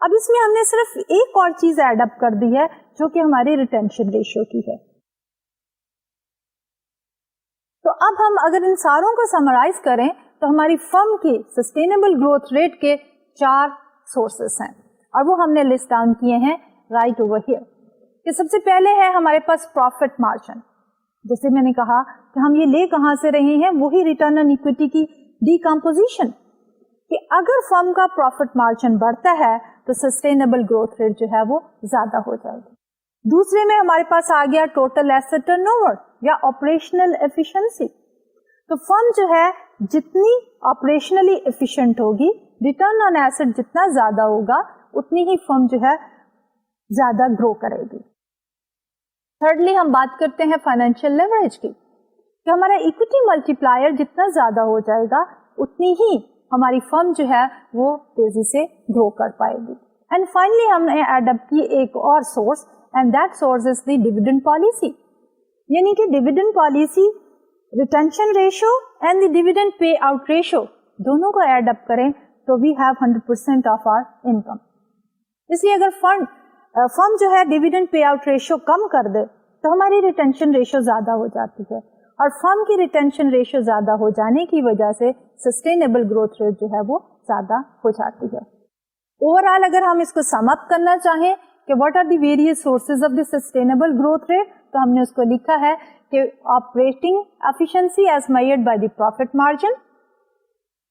[SPEAKER 1] अब इसमें हमने सिर्फ एक और चीज ऐड अप कर दी है जो कि हमारी रिटेंशन रेशियो की है। तो अब हम अगर इन सारों को समराइज करें तो हमारी फर्म की सस्टेनेबल ग्रोथ रेट के 4 सोर्सेस हैं और वो हमने लिस्ट डाउन किए हैं राइट ओवर हियर। कि सबसे पहले है हमारे पास प्रॉफिट मार्जिन। जैसे मैंने कहा कि हम ये ले कहां से रहे हैं, वही रिटर्न ऑन इक्विटी की डीकंपोजिशन, कि अगर फर्म का प्रॉफिट मार्जिन बढ़ता है तो सस्टेनेबल ग्रोथ रेट जो है वो ज्यादा हो जाएगी। दूसरे में हमारे पास आ गया टोटल एसेट टर्नओवर या ऑपरेशनल एफिशिएंसी। तो फर्म जो है जितनी ऑपरेशनली एफिशिएंट होगी, रिटर्न ऑन एसेट जितना ज्यादा होगा, उतनी ही फर्म जो है ज्यादा ग्रो करेगी। थर्डली हम बात करते हैं फाइनेंशियल लेवरेज की, कि हमारा इक्विटी मल्टीप्लायर जितना ज्यादा हो जाएगा उतनी ही हमारी फर्म जो है वो तेजी से ग्रो कर पाएगी। एंड फाइनली हमने ऐड अप की एक और source, and that source is the dividend policy. यानी कि dividend policy, retention ratio and the dividend payout ratio दोनों को ऐड अप करें तो we have 100% of our income. इसलिए अगर फर्म जो है डिविडेंड पे आउट रेशियो कम कर दे तो हमारी रिटेंशन रेशियो ज्यादा हो जाती है, और फर्म की रिटेंशन रेशियो ज्यादा हो जाने की वजह से सस्टेनेबल ग्रोथ रेट जो है वो ज्यादा हो जाती है। ओवरऑल अगर हम इसको सम अप करना चाहें कि what are the various sources of the sustainable growth rate, तो हमने उसको लिखा है कि operating efficiency as measured by the profit margin,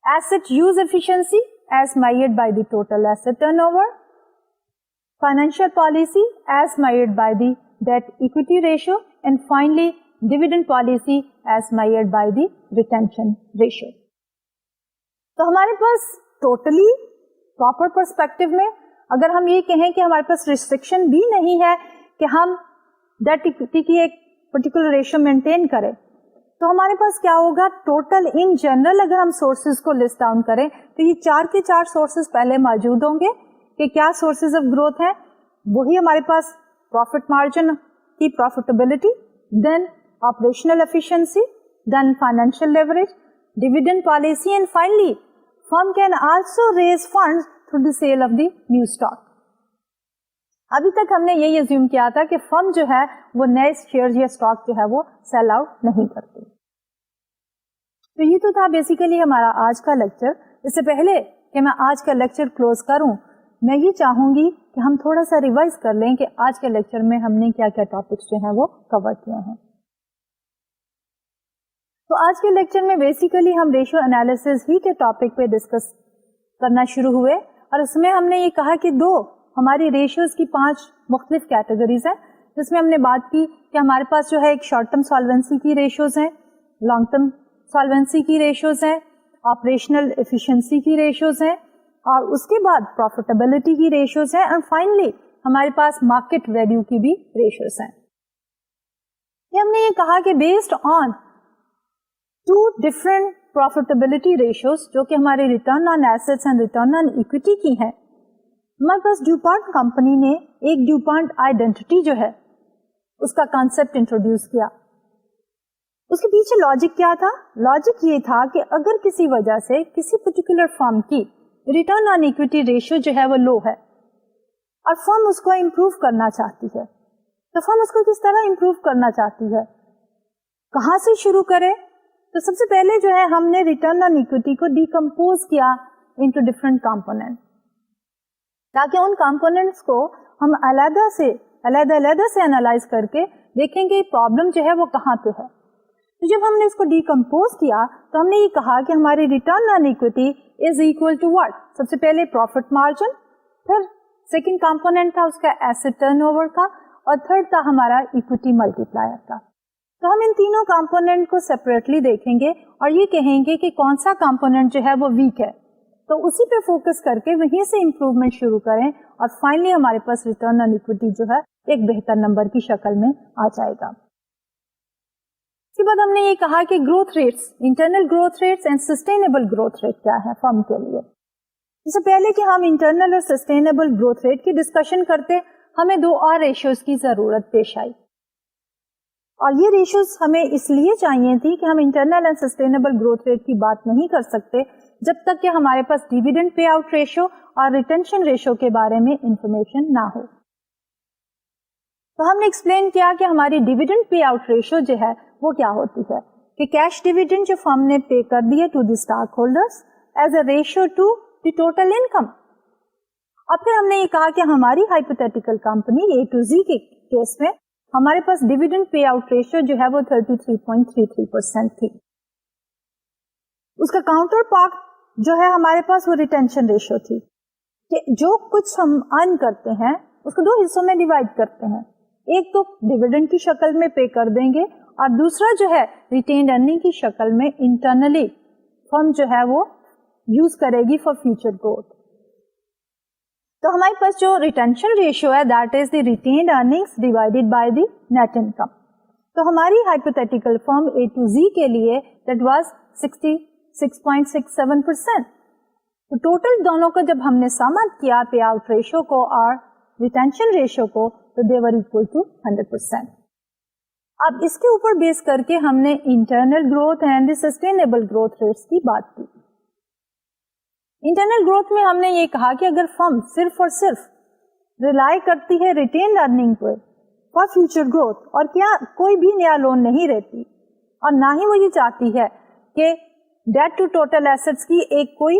[SPEAKER 1] asset use efficiency as measured by the total asset turnover, financial policy as measured by the debt equity ratio, and finally dividend policy as measured by the retention ratio. तो हमारे पास totally proper perspective में अगर हम ये कहें कि हमारे पास restriction भी नहीं है कि हम डेट इक्विटी की एक पर्टिकुलर रेशियो मेंटेन करें, तो हमारे पास क्या होगा, टोटल इन जनरल अगर हम सोर्सेज को लिस्ट डाउन करें तो ये 4 के 4 सोर्सेज पहले मौजूद होंगे। कि क्या सोर्सेज ऑफ ग्रोथ है, वही हमारे पास प्रॉफिट मार्जिन की profitability, then operational efficiency, then financial leverage, dividend policy, and finally firm can also raise funds through the sale of the new stock. अभी तक हमने यही अज्यूम किया था कि फर्म जो है वो नए शेयर या स्टॉक जो है वो सेल आउट नहीं करती। तो ये तो था बेसिकली हमारा आज का लेक्चर। इससे पहले कि मैं आज का लेक्चर क्लोज करूं, मैं ये चाहूंगी कि हम थोड़ा सा रिवाइज कर लें कि आज के लेक्चर में हमने क्या क्या टॉपिक्स जो हैं वो कवर किए हैं। तो आज के लेक्चर में बेसिकली हम रेशियो एनालिसिस ही के टॉपिक पे डिस्कस करना शुरू हुए, और उसमें हमने ये कहा कि हमारी रेशियोज की 5 मुख्तलिफ कैटेगरीज हैं, जिसमें हमने बात की कि हमारे पास जो है एक शॉर्ट टर्म सॉल्वेंसी की रेशियोज हैं, लॉन्ग टर्म सॉल्वेंसी की रेशियोज हैं, ऑपरेशनल एफिशिएंसी की रेशियोज हैं, और उसके बाद प्रॉफिटेबिलिटी की रेशियोज हैं, और फाइनली हमारे पास मार्केट वैल्यू की भी रेशियोज हैं। हमने ये कहा कि based on 2 different profitability ratios जो कि हमारे return on assets and return on equity की हैं, हमारे पास ड्यूपॉन्ट कंपनी ने एक ड्यूपॉन्ट आइडेंटिटी जो है उसका कॉन्सेप्ट इंट्रोड्यूस किया। उसके पीछे लॉजिक क्या था? लॉजिक ये था कि अगर किसी वजह से किसी पर्टिकुलर फर्म की रिटर्न ऑन इक्विटी रेशियो जो है वो लो है और फर्म उसको इम्प्रूव करना चाहती है, तो फर्म उसको किस तरह इम्प्रूव करना चाहती है, कहां से शुरू करे? तो सबसे पहले जो है हमने रिटर्न ऑन इक्विटी को डिकम्पोज किया इनटू डिफरेंट कंपोनेंट, ताकि उन कंपोनेंट्स को हम अलग से एनालाइज करके देखेंगे प्रॉब्लम जो है वो कहाँ पे है। तो जब हमने इसको डिकम्पोज किया तो हमने ये कहा कि हमारी return on equity is equal to what? सबसे पहले प्रॉफिट मार्जिन, फिर सेकंड कंपोनेंट था उसका एसेट टर्नओवर का, और थर्ड था हमारा इक्विटी मल्टीप्लायर का. तो हम इन तीनों कंपोनेंट को सेपरेटली देखेंगे और ये कहेंगे कि कौन सा कंपोनेंट जो है वो वीक है, तो उसी पे फोकस करके वहीं से इम्प्रूवमेंट शुरू करें और फाइनली हमारे पास रिटर्न ऑन इक्विटी जो है एक बेहतर नंबर की शक्ल में आ जाएगा. इसके बाद हमने ये कहा कि growth rates, internal growth rates and sustainable growth rate क्या है फर्म के लिए. इससे पहले कि हम इंटरनल और सस्टेनेबल ग्रोथ रेट की डिस्कशन करते, हमें दो और रेशियोज की जरूरत पेश आई, और ये रेशियोज हमें इसलिए चाहिए थी कि हम internal and sustainable growth rate की बात नहीं कर सकते जब तक कि हमारे पास डिविडेंड पे आउट रेशियो और रिटेंशन रेशियो के बारे में इंफॉर्मेशन ना हो. तो हमने एक्सप्लेन किया कि हमारी डिविडेंड पे आउट रेशियो जो है वो क्या होती है कि कैश डिविडेंड जो फर्म ने पे कर दिया to the stockholders as a ratio to the total income. अब फिर हमने ये कहा कि हमारी hypothetical company A to Z के केस में हमारे पास डिविडेंड पे आउट रेशियो जो है वो 33.33% थी. उसका काउंटर पार्ट जो है हमारे पास वो रिटेंशन रेशियो थी कि जो कुछ हम अर्न करते हैं उसको दो हिस्सों में डिवाइड करते हैं, एक तो डिविडेंड की शक्ल में पे कर देंगे और दूसरा जो है रिटेन्ड अर्निंग की शक्ल में इंटरनली फर्म जो है वो यूज करेगी फॉर फ्यूचर ग्रोथ. तो हमारे पास जो रिटेंशन रेशियो है that is the retained earnings divided by the net income. तो हमारी hypothetical firm A to Z के लिए दैट वाज 66.67%. तो टोटल दोनों को जब हमने सम अप किया पे आउट रेशियो को और रिटेंशन रेशियो को, तो दे वर इक्वल टू 100%. अब इसके ऊपर बेस करके हमने internal growth and sustainable growth rates की बात की. इंटरनल ग्रोथ में हमने ये कहा कि अगर फर्म सिर्फ और सिर्फ रिलाई करती है रिटेन अर्निंग पे फॉर फ्यूचर ग्रोथ और क्या कोई भी नया लोन नहीं रहती और ना ही वो ये चाहती है कि डेट टू टोटल एसेट्स की एक कोई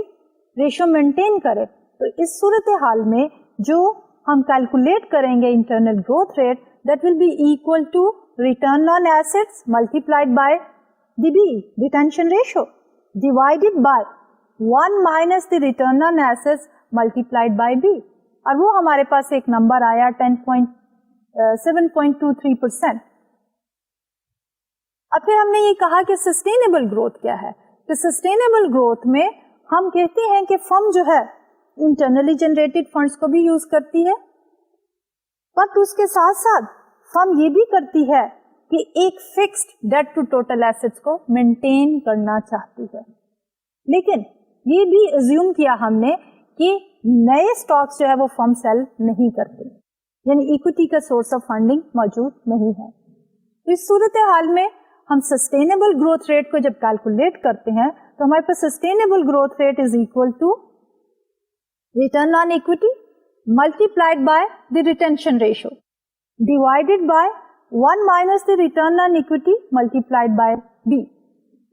[SPEAKER 1] रेशियो मेंटेन करे, तो इस सूरत हाल में जो हम कैलकुलेट करेंगे internal growth rate that will be equal to return on assets multiplied by the b retention ratio divided by 1 minus the return on assets multiplied by b, और वो हमारे पास एक नंबर आया 7.23%. अब फिर हमने ये कहा कि सस्टेनेबल ग्रोथ क्या है. तो सस्टेनेबल ग्रोथ में हम कहते हैं कि फर्म जो है इंटरनली जनरेटेड फंड्स को भी यूज करती है, बट उसके साथ साथ फर्म ये भी करती है कि एक fixed debt to total assets को मेंटेन करना चाहती है. लेकिन ये भी अज्यूम किया हमने कि नए स्टॉक्स जो है वो फर्म सेल नहीं करते, यानी इक्विटी का सोर्स ऑफ फंडिंग मौजूद नहीं है. तो इस सूरत हाल में हम सस्टेनेबल ग्रोथ रेट को जब कैलकुलेट करते हैं तो हमारे पास sustainable growth rate is equal to return on equity multiplied by the retention ratio divided by 1 minus the return on equity multiplied by B.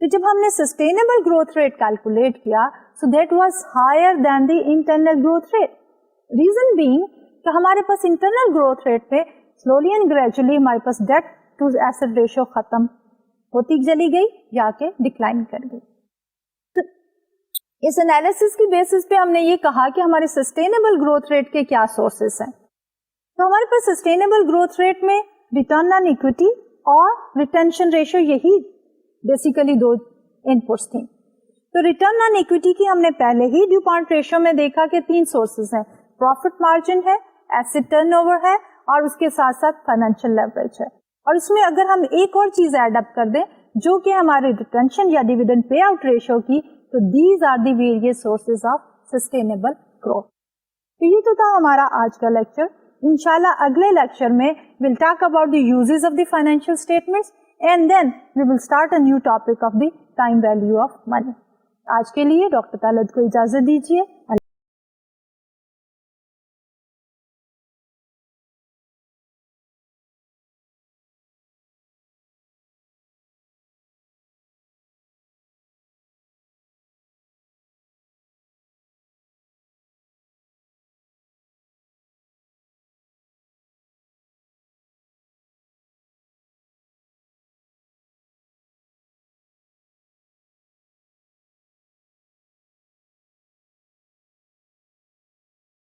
[SPEAKER 1] तो जब हमने सस्टेनेबल ग्रोथ रेट कैलकुलेट किया so that was higher than the internal growth rate. Reason being कि हमारे पास internal growth rate पे slowly and gradually हमारे पास डेट टू एसेट रेशियो खत्म होती चली गई, जाके डिक्लाइन कर गई. तो इस एनालिसिस की बेसिस पे हमने ये कहा कि हमारे सस्टेनेबल ग्रोथ रेट के क्या सोर्सेस हैं. तो हमारे पास सस्टेनेबल ग्रोथ रेट में रिटर्न ऑन इक्विटी और रिटेंशन रेशियो यही बेसिकली दो इनपुट्स थी. तो रिटर्न ऑन इक्विटी की हमने पहले ही ड्यूपॉन्ट रेशियो में देखा कि 3 सोर्सेस हैं, प्रॉफिट मार्जिन है, एसेट टर्नओवर है और उसके साथ साथ फाइनेंशियल लेवरेज है. और इसमें अगर हम एक और चीज ऐड अप कर दें जो कि हमारे रिटेंशन या डिविडेंड पे आउट रेशियो की, तो these are the various sources of sustainable growth. तो ये तो था हमारा आज का लेक्चर. इंशाल्लाह अगले लेक्चर में will talk about the uses of the financial statements and then we will start a new topic of the time value of money. आज के लिए डॉक्टर तालत को इजाजत दीजिए.